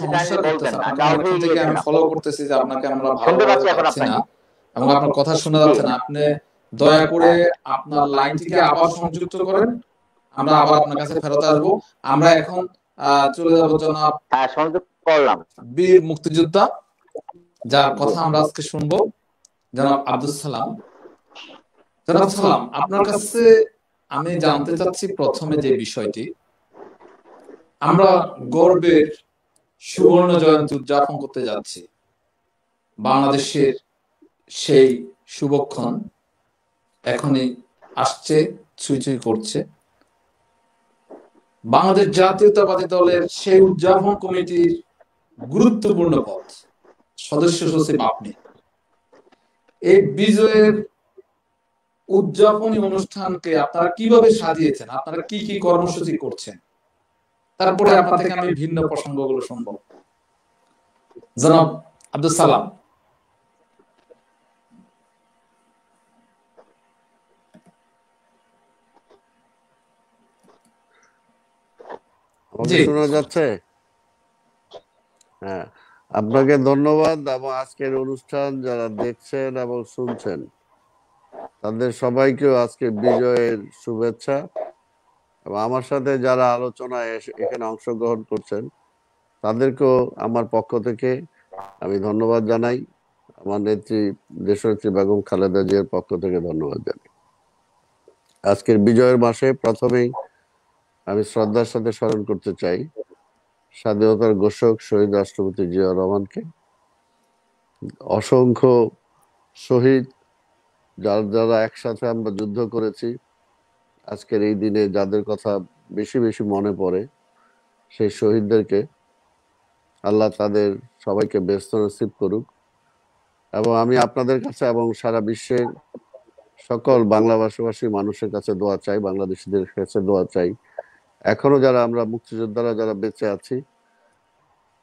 সমস্যা করতেছে। আপনাকে অনেকক্ষণ থেকে আমি ফলো করতেছি যে আপনাকে আমরা ভালোভাবে পাচ্ছি না এবং আপনার কথা শোনা যাচ্ছে না। আপনি দয়া করে আপনার লাইনটিকে আবার সংযুক্ত করেন, আমরা আবার আপনার কাছে ফেরত আসবো। আমরা এখন চলে যাব জনাব সংযুক্ত করলাম বীর মুক্তিযোদ্ধা, যার কথা আমরা আজকে শুনবো, জনাব আব্দুল সালাম। জনাব সালাম, আপনার কাছে আমি জানতে চাচ্ছি প্রথমে যে বিষয়টি, আমরা গর্বের সুবর্ণ জয়ন্তী উদযাপন করতে যাচ্ছি। বাংলাদেশের সেই শুভক্ষণ এখনই আসছে, ছুঁই ছুঁই করছে। বাংলাদেশ জাতীয়তাবাদী দলের সেই উদযাপন কমিটির গুরুত্বপূর্ণ পদ, সদস্য সচিব আপনি। এই বিজয়ের উদযাপনী অনুষ্ঠানকে আপনারা কিভাবে সাজিয়েছেন? আপনারা কি কি কর্মসূচি করছেন? তারপরে আপনার থেকে আমি ভিন্ন প্রসঙ্গগুলো শুনবো। জনাব আব্দুল সালাম। আমাকে শোনা যাচ্ছে? হ্যাঁ, আপনাকে ধন্যবাদ এবং আজকের অনুষ্ঠান যারা দেখছেন এবং শুনছেন তাদের সবাইকেও আজকে বিজয়ের শুভেচ্ছা। এবং আমার সাথে যারা আলোচনায় এখানে অংশগ্রহণ করছেন তাদেরকেও আমার পক্ষ থেকে আমি ধন্যবাদ জানাই। আমার নেত্রী দেশনেত্রী বেগম খালেদা জিয়ার পক্ষ থেকে ধন্যবাদ জানাই। আজকের বিজয়ের মাসে প্রথমেই আমি শ্রদ্ধার সাথে স্মরণ করতে চাই স্বাধীনতার ঘোষক শহীদ রাষ্ট্রপতি জিয়া রহমানকে। অসংখ্য শহীদ, যারা একসাথে আমরা যুদ্ধ করেছি, আজকের এই দিনে যাদের কথা বেশি বেশি মনে পড়ে, সেই শহীদদেরকে আল্লাহ তাদের সবাইকে ব্যস্ত নসিব করুক। এবং আমি আপনাদের কাছে এবং সারা বিশ্বের সকল বাংলা ভাষাভাষী মানুষের কাছে দোয়া চাই, বাংলাদেশিদের কাছে দোয়া চাই, এখনো যারা আমরা মুক্তিযোদ্ধারা যারা বেঁচে আছি,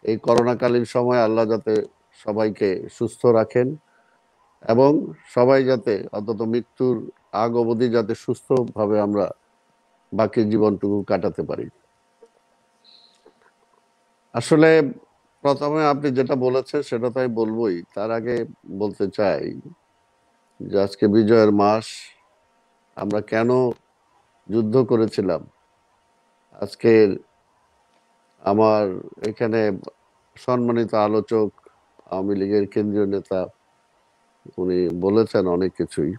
এই করোনাকালীন সময় আল্লাহ যাতে সবাইকে সুস্থ রাখেন এবং সবাই যাতে অন্তত মৃত্যুর আগ অবধি যাতে সুস্থভাবে আমরা বাকি জীবনটুকু কাটাতে পারি। আসলে প্রথমে আপনি যেটা বলেছেন সেটা তো আমি বলবোই, তার আগে বলতে চাই যে আজকে বিজয়ের মাস, আমরা কেন যুদ্ধ করেছিলাম। আজকের আমার এখানে সম্মানিত আলোচক আওয়ামী লীগের কেন্দ্রীয় নেতা উনি বলেছেন অনেক কিছুই,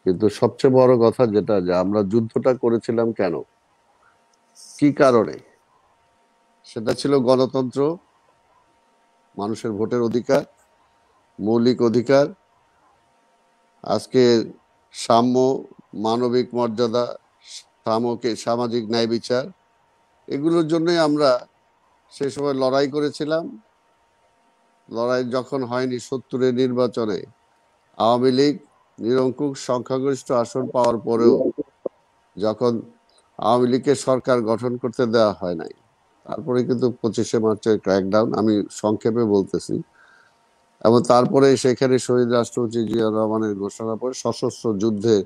কিন্তু সবচেয়ে বড় কথা যেটা, যে আমরা যুদ্ধটা করেছিলাম কেন, কি কারণে, সেটা ছিল গণতন্ত্র মানুষের ভোটের অধিকার, মৌলিক অধিকার, আজকে সাম্য, মানবিক মর্যাদা, সামাজিক ন্যায় বিচার, এগুলোর জন্যই আমরা সে সময় লড়াই করেছিলাম। লড়াই যখন হয়নি 70-এর নির্বাচনে, আওয়ামী লীগ নিরঙ্কুশ সংখ্যাগরিষ্ঠ আসন পাওয়ার পরেও যখন আওয়ামী লীগের সরকার গঠন করতে দেওয়া হয় নাই, তারপরে কিন্তু 25শে মার্চের ক্র্যাকডাউন, আমি সংক্ষেপে বলতেছি, এবং তারপরে সেখানে শহীদ রাষ্ট্রপতি জিয়াউর রহমানের ঘোষণা পরে সশস্ত্র যুদ্ধে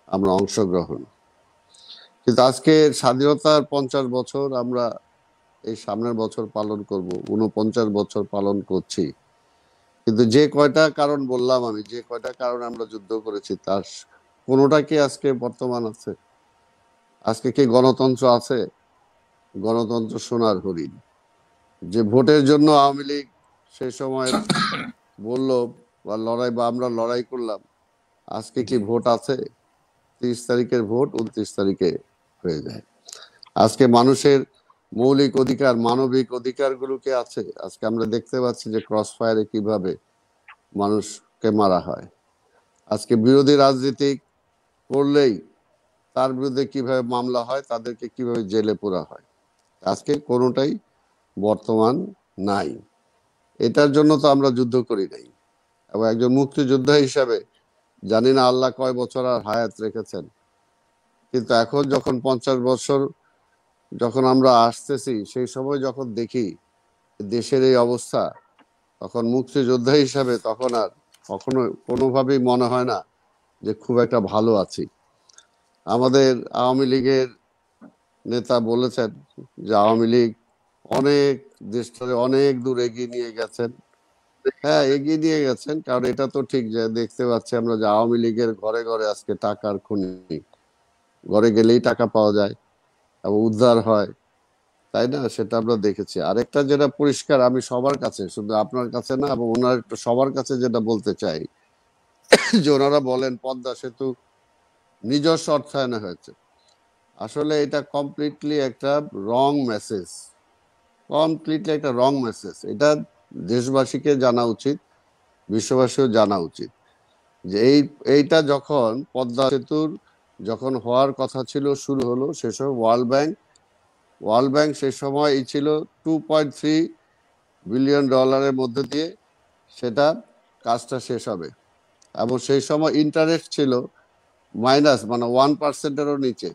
আমরা অংশগ্রহণ। কিন্তু আজকে স্বাধীনতার 50 বছর আমরা এই সামনের বছর পালন করব, 49 বছর পালন করছি। কিন্তু যে কয়টা কারণ বললাম আমি, যে কয়টা কারণ আমরা যুদ্ধ করেছি, তার কোনোটা কি আজকে বর্তমান আছে? আজকে কি গণতন্ত্র আছে? গণতন্ত্র সোনার হরিণ। যে ভোটের জন্য আওয়ামী লীগ সেই সময় বললো বা আমরা লড়াই করলাম, আজকে কি ভোট আছে? 30 তারিখের ভোট 29 তারিখে হয়ে যায়। আজকে মানুষের মৌলিক অধিকার, মানবিক অধিকার গুলোকে আছে? আজকে আমরা দেখতে পাচ্ছি যে ক্রস ফায়ারে কিভাবে মানুষকে মারা হয়। আজকে বিরোধী রাজনীতি করলেই তার বিরুদ্ধে কিভাবে মামলা হয়, তাদেরকে কিভাবে জেলে পোরা হয়। আজকে কোনোটাই বর্তমান নাই। এটার জন্য তো আমরা যুদ্ধ করি নাই। এবং একজন মুক্তিযোদ্ধা হিসাবে জানি না আল্লাহ কয় বছর আর হায়াত রেখেছেন, কিন্তু এখন যখন 50 বছর যখন আমরা আসতেছি, সেই সময় যখন দেখি দেশের এই অবস্থা, তখন মুক্তিযোদ্ধা হিসাবে তখন আর কখনো কোনোভাবেই মনে হয় না যে খুব একটা ভালো আছি। আমাদের আওয়ামী লীগের নেতা বলেছেন যে আওয়ামী লীগ অনেক দেশটাকে অনেক দূর এগিয়ে নিয়ে গেছেন। হ্যাঁ, এগিয়ে নিয়ে গেছেন, কারণ এটা তো ঠিক যে দেখতে পাচ্ছি আমরা যে আওয়ামী লীগের ঘরে ঘরে আজকে টাকার খনি, ঘরে গেলেই টাকা পাওয়া যায় এবং উদ্ধার হয়, তাই না? সেটা আমরা দেখেছি। আরেকটা যেটা পরিষ্কার, আমি সবার কাছে, শুধু আপনার কাছে না এবং ওনার সবার কাছে যেটা বলতে চাই, যে ওনারা বলেন পদ্মা সেতু নিজস্ব অর্থায়নে হয়েছে। আসলে এটা কমপ্লিটলি একটা রং মেসেজ, কমপ্লিটলি একটা রং মেসেজ। এটা দেশবাসীকে জানা উচিত, বিশ্ববাসীও জানা উচিত যে এইটা যখন পদ্মা সেতুর যখন হওয়ার কথা ছিল, শুরু হলো, সে সময় ওয়ার্ল্ড ব্যাংক সে সময় এই ছিল $2.3 বিলিয়ন মধ্যে দিয়ে সেটা কাজটা শেষ হবে, এবং সেই সময় ইন্টারেস্ট ছিল মাইনাস, মানে 1%-এরও নিচে।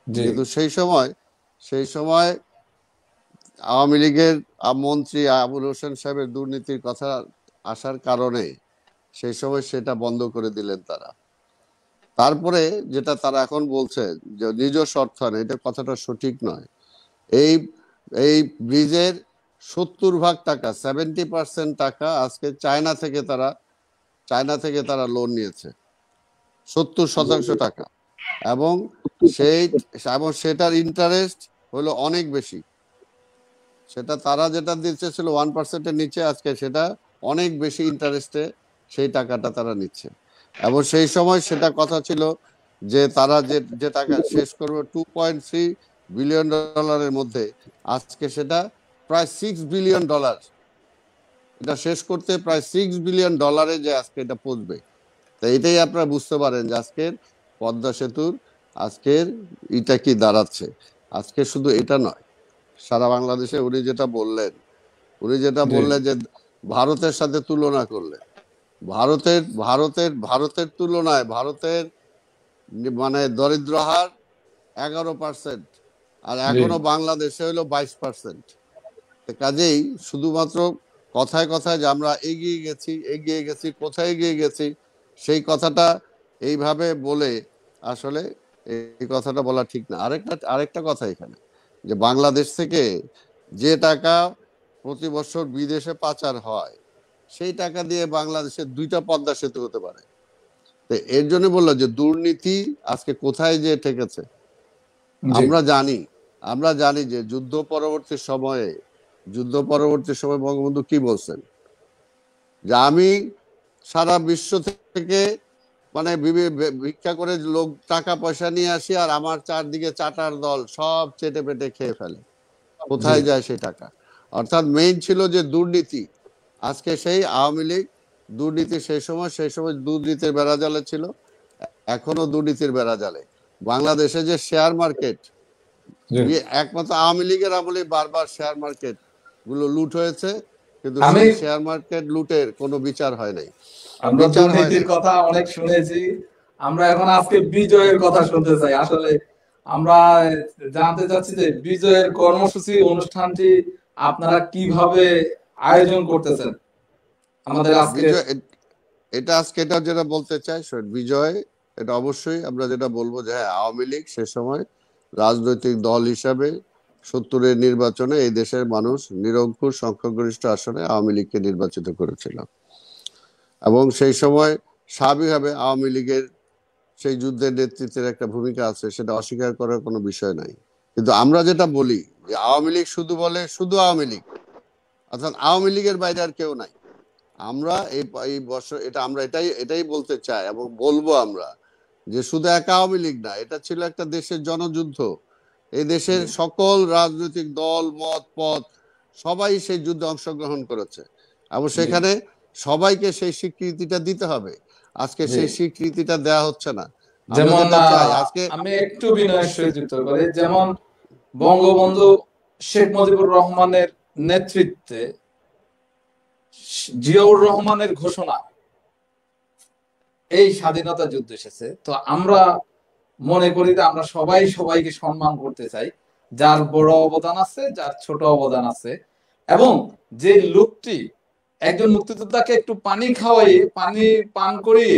কিন্তু সেই সময় আওয়ামী লীগের মন্ত্রী আবুল হোসেন সাহেবের দুর্নীতির কথা আসার কারণে সেই সময় সেটা বন্ধ করে দিলেন তারা। তারপরে যেটা তারা এখন বলছে যে নিজস্ব অর্থায়ন, এটা কথাটা সঠিক নয়। এই ব্রিজের 70% টাকা, 70% টাকা আজকে চায়না থেকে তারা লোন নিয়েছে, 70% টাকা, এবং সেটার ইন্টারেস্ট হলো অনেক বেশি। সেটা তারা যেটা দিচ্ছে ছিল 1%-এর নিচে, আজকে সেটা অনেক বেশি ইন্টারেস্টে সেই টাকাটা তারা নিচ্ছে। এবং সেই সময় সেটা কথা ছিল যে তারা যে টাকা শেষ করবে $2.3 বিলিয়ন মধ্যে, আজকে সেটা প্রায় $6 বিলিয়ন, এটা শেষ করতে প্রায় $6 বিলিয়ন যে আজকে এটা পৌঁছবে। তো এটাই আপনারা বুঝতে পারেন যে আজকের পদ্মা সেতুর আজকের এটা কি দাঁড়াচ্ছে। আজকে শুধু এটা নয়, সারা বাংলাদেশে উনি যেটা বললেন যে ভারতের সাথে তুলনা করলে, ভারতের তুলনায় ভারতের মানে দরিদ্র হার 11%, আর এখনো বাংলাদেশে হলো 22%। কাজেই শুধুমাত্র কথায় কথায় যে আমরা এগিয়ে গেছি, কোথায় এগিয়ে গেছি, সেই কথাটা এইভাবে বলে আসলে এই কথাটা বলা ঠিক না। আরেকটা কথা এখানে, যে বাংলাদেশ থেকে যে টাকা প্রতি বছর বিদেশে পাচার হয়, সেই টাকা দিয়ে বাংলাদেশের 2টা পদ্মা সেতু হতে পারে। তো এর জন্য বললো যে দুর্নীতি আজকে কোথায় যে ঠেকেছে। আমরা জানি যে যুদ্ধ পরবর্তী সময়ে বঙ্গবন্ধু কি বলছেন, যে আমি সারা বিশ্ব থেকে মানে ভিক্ষা করে লোক টাকা পয়সা নিয়ে আসি, আর আমার চারদিকে চাটার দল সব চেটে পেটে খেয়ে ফেলে। কোথায় যায় সেই টাকা? অর্থাৎ মেইন ছিল যে দুর্নীতি। আজকে সেই আওয়ামী লীগ দুর্নীতি সেই সময় দুর্নীতির বেড়াজালে ছিল, এখনো দুর্নীতির বেড়াজালে। বাংলাদেশে যে শেয়ার মার্কেট, একমাত্র আওয়ামী লীগের আমলে বারবার শেয়ার মার্কেট গুলো লুট হয়েছে, কিন্তু সেই শেয়ার মার্কেট লুটের কোনো বিচার হয় নাই। আমরা দুর্নীতির কথা অনেক শুনেছি, আমরা এখন আজকে বিজয়ের কথা শুনতে চাই। আসলে আমরা জানতে চাচ্ছি যে বিজয়ের কর্মসূচি অনুষ্ঠানটি আপনারা কিভাবে আয়োজন করতেছেন আমাদের আজকে। এটা যেটা বলতে চাই, বিজয় এটা অবশ্যই আমরা যেটা বলবো যে হ্যাঁ, আওয়ামী লীগ সে সময় রাজনৈতিক দল হিসাবে 70-এর নির্বাচনে এই দেশের মানুষ নিরঙ্কুশ সংখ্যাগরিষ্ঠ আসনে আওয়ামী লীগকে নির্বাচিত করেছিল, এবং সেই সময় স্বাভাবিকভাবে আওয়ামী লীগের সেই যুদ্ধের নেতৃত্বের একটা ভূমিকা আছে, সেটা অস্বীকার করার কোনো বিষয় নাই। কিন্তু আমরা যেটা বলি যে আওয়ামী লীগ শুধু বলে শুধু আওয়ামী লীগ, অর্থাৎ আওয়ামী লীগের বাইরে আর কেউ নাই। আমরা এই বছর আমরা এটাই বলতে চাই এবং বলবো আমরা যে শুধু একা আওয়ামী লীগ না, এটা ছিল একটা দেশের জনযুদ্ধ। এই দেশের সকল রাজনৈতিক দল, মত, পথ সবাই সেই যুদ্ধে অংশগ্রহণ করেছে, এবং সেখানে সবাইকে সেই স্বীকৃতিটা দিতে হবে। আজকে সেই স্বীকৃতিটা দেয়া হচ্ছে না। যেমন আমি একটু বিনয়ের সহিত যুক্ত করি, যেমন বঙ্গবন্ধু শেখ মুজিবুর রহমানের নেতৃত্বে জিয়াউর রহমানের ঘোষণা এই স্বাধীনতা যুদ্ধ এসেছে। তো আমরা মনে করি যে আমরা সবাই সবাইকে সম্মান করতে চাই, যার বড় অবদান আছে, যার ছোট অবদান আছে, এবং যে লোকটি একজন মুক্তিযোদ্ধাকে একটু পানি খাওয়াইয়ে, পানি পান করিয়ে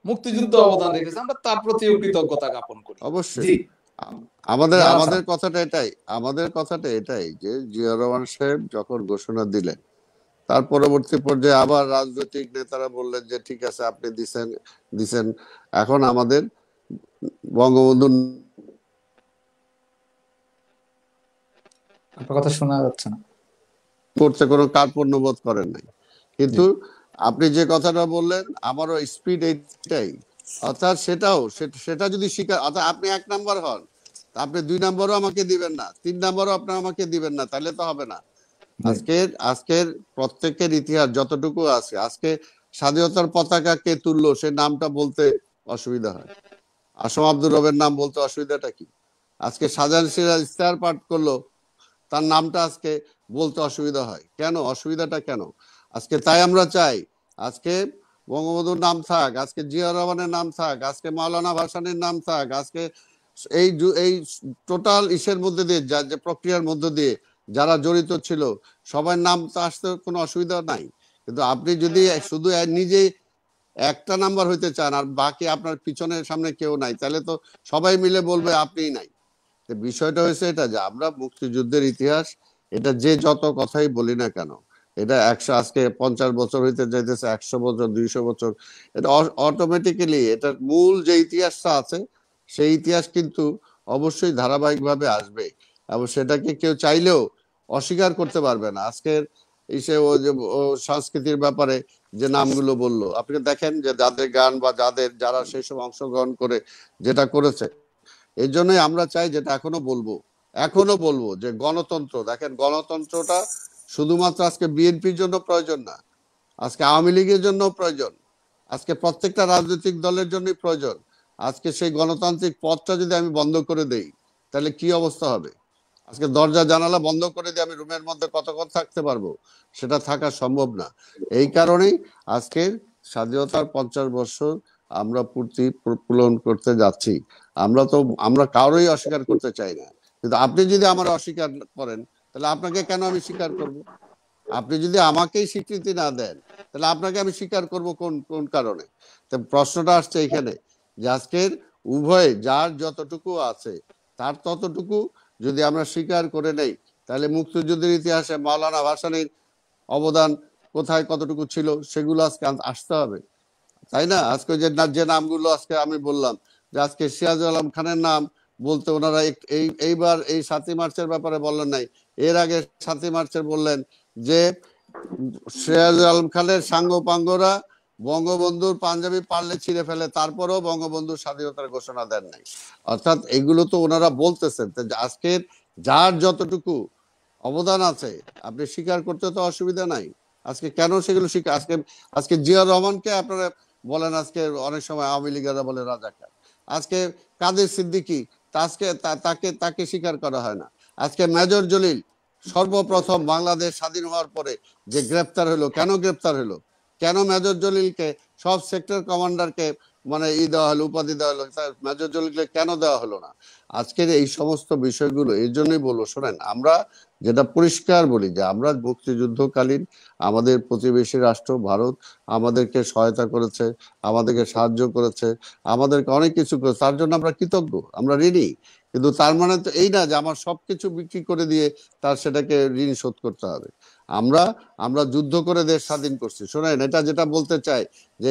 মুক্তিযুদ্ধ অবদান রেখেছে, আমরা তার প্রতি কৃতজ্ঞতা জ্ঞাপন করি। অবশ্যই আমাদের কথাটা এটাই যে জিয়া রহমান সাহেব যখন ঘোষণা দিলেন, তার পরবর্তী পর্যায়ে আবার রাজনৈতিক নেতারা বললেন যে ঠিক আছে আপনি দিছেন, এখন আমাদের বঙ্গবন্ধু কথা শোনা যাচ্ছে না, করতে কোনো কার্পণ্যবোধ করেন নাই। কিন্তু আপনি যে কথাটা বললেন, আমারও স্পিড এইটাই, অর্থাৎ সেটা যদি স্বীকার, অর্থাৎ আপনি 1 নাম্বার হন, আপনি 2 নাম্বারও আমাকে দিবেন না, 3 নাম্বারও আপনি আমাকে দিবেন না, তাহলে তো হবে না। আজকের প্রত্যেকের ইতিহাস যতটুকু আছে, আজকে স্বাধীনতার পতাকা কে তুললো সে নামটা বলতে অসুবিধা হয়, আসম আব্দুর রবের নাম বলতে অসুবিধাটা কি? আজকে শাহজাহান সিরাজ ইশতেহার পাঠ করলো, তার নামটা আজকে বলতে অসুবিধা হয় কেন? অসুবিধাটা কেন? আজকে তাই আমরা চাই আজকে বঙ্গবন্ধুর নাম থাক, আজকে জিয়া রহমানের নাম থাক, আজকে মাওলানা ভাসানীর নাম থাক, আজকে এই টোটাল ইসের মধ্যে দিয়ে, যে প্রক্রিয়ার মধ্যে দিয়ে যারা জড়িত ছিল সবার নাম তো আসতে কোনো অসুবিধা নাই। কিন্তু আপনি যদি শুধু নিজেই একটা নাম্বার হইতে চান আর বাকি আপনার পিছনের সামনে কেউ নাই, তাহলে তো সবাই মিলে বলবে আপনিই নাই। বিষয়টা হয়েছে এটা যে আমরা মুক্তিযুদ্ধের ইতিহাস, এটা যে যত কথাই বলি না কেন, এটা আজকে 50 বছর হইতে যাইতেছে, 100 বছর, 200 বছর, এটা অটোমেটিক্যালি এটার মূল যে ইতিহাসটা আছে সেই ইতিহাস কিন্তু অবশ্যই ধারাবাহিকভাবে আসবে, এবং সেটাকে কেউ চাইলেও অস্বীকার করতে পারবে না। আজকের ও সংস্কৃতির ব্যাপারে যে নামগুলো বললো, আপনি দেখেন যে যাদের গান বা যারা সেই সব অংশগ্রহণ করে যেটা করেছে, এই জন্যই আমরা চাই, যেটা এখনো বলবো যে গণতন্ত্র, দেখেন গণতন্ত্রটা শুধুমাত্র আজকে বিএনপির জন্য প্রয়োজন না, আজকে আওয়ামী লীগের জন্য প্রয়োজন, আজকে প্রত্যেকটা রাজনৈতিক দলের জন্যই প্রয়োজন। আজকে সেই গণতান্ত্রিক পথটা যদি আমি বন্ধ করে দেই, তাহলে কি অবস্থা হবে? আজকে দরজা জানালা বন্ধ করে দিয়ে আমি রুমের মধ্যে কতক্ষণ থাকতে পারবো? সেটা থাকা সম্ভব না। এই কারণেই আজকের স্বাধীনতার 50 বছর আমরা পূরণ করতে যাচ্ছি। আমরা কারোই অস্বীকার করতে চাই না, কিন্তু আপনি যদি আমার অস্বীকার করেন, তাহলে আপনাকে কেন আমি স্বীকার করব? আপনি যদি আমাকেই স্বীকৃতি না দেন, তাহলে আপনাকে আমি স্বীকার করব কোন কারণে? তো প্রশ্নটা আসছে এখানে যে আজকের উভয়ে যার যতটুকু আছে তার ততটুকু যদি আমরা স্বীকার করে নেই, তাহলে মুক্তিযুদ্ধের ইতিহাসে মাওলানা ভাসানীর অবদান কোথায় কতটুকু ছিল সেগুলো আজকে আসতে হবে, তাই না? আজকে যে নামগুলো আজকে আমি বললাম, যে আজকে সিরাজুল আলম খানের নাম বলতে ওনারা এইবার এই 7ই মার্চের ব্যাপারে বললেন নাই, এর আগে 7ই মার্চের বললেন যে সিরাজুল আলম খানের সাঙ্গপাঙ্গরা বঙ্গবন্ধুর পাঞ্জাবি পারলে ছিঁড়ে ফেলে, তারপরেও বঙ্গবন্ধুর স্বাধীনতার ঘোষণা দেন নাই। অর্থাৎ এগুলো তো ওনারা বলতেছেন। আজকের যার যতটুকু অবদান আছে, আপনি স্বীকার করতে তো অসুবিধা নাই। আজকে কেন সেগুলো স্বীকার, আজকে আজকে জিয়াউর রহমানকে আপনারা বলেন, আজকে অনেক সময় আওয়ামী লীগেরা বলে রাজাকার। আজকে কাদের সিদ্দিকী, আজকে তাকে তাকে স্বীকার করা হয় না। আজকে মেজর জলিল সর্বপ্রথম বাংলাদেশ স্বাধীন হওয়ার পরে যে গ্রেপ্তার হলো, কেন গ্রেপ্তার হলো, কেন মেজর জলিলকে সব সেক্টর কমান্ডারকে মানে দেওয়া হলো, উপাধি দেওয়া হলো, মেজর জলিলকে কেন দেওয়া হলো না? আজকের এই সমস্ত বিষয়গুলো এই জন্যই বলবো, শোনেন, আমরা যেটা পরিষ্কার বলি যে আমরা মুক্তিযুদ্ধকালীন আমাদের প্রতিবেশী রাষ্ট্র ভারত আমাদেরকে সহায়তা করেছে, আমাদেরকে সাহায্য করেছে, আমাদেরকে অনেক কিছু করেছে, তার জন্য আমরা কৃতজ্ঞ, আমরা ঋণী। কিন্তু তার মানে তো এই না যে আমার সবকিছু বিক্রি করে দিয়ে তার সেটাকে ঋণ শোধ করতে হবে। আমরা আমরা যুদ্ধ করে দেশ স্বাধীন করছি। শোনেন, এটা যেটা বলতে চাই যে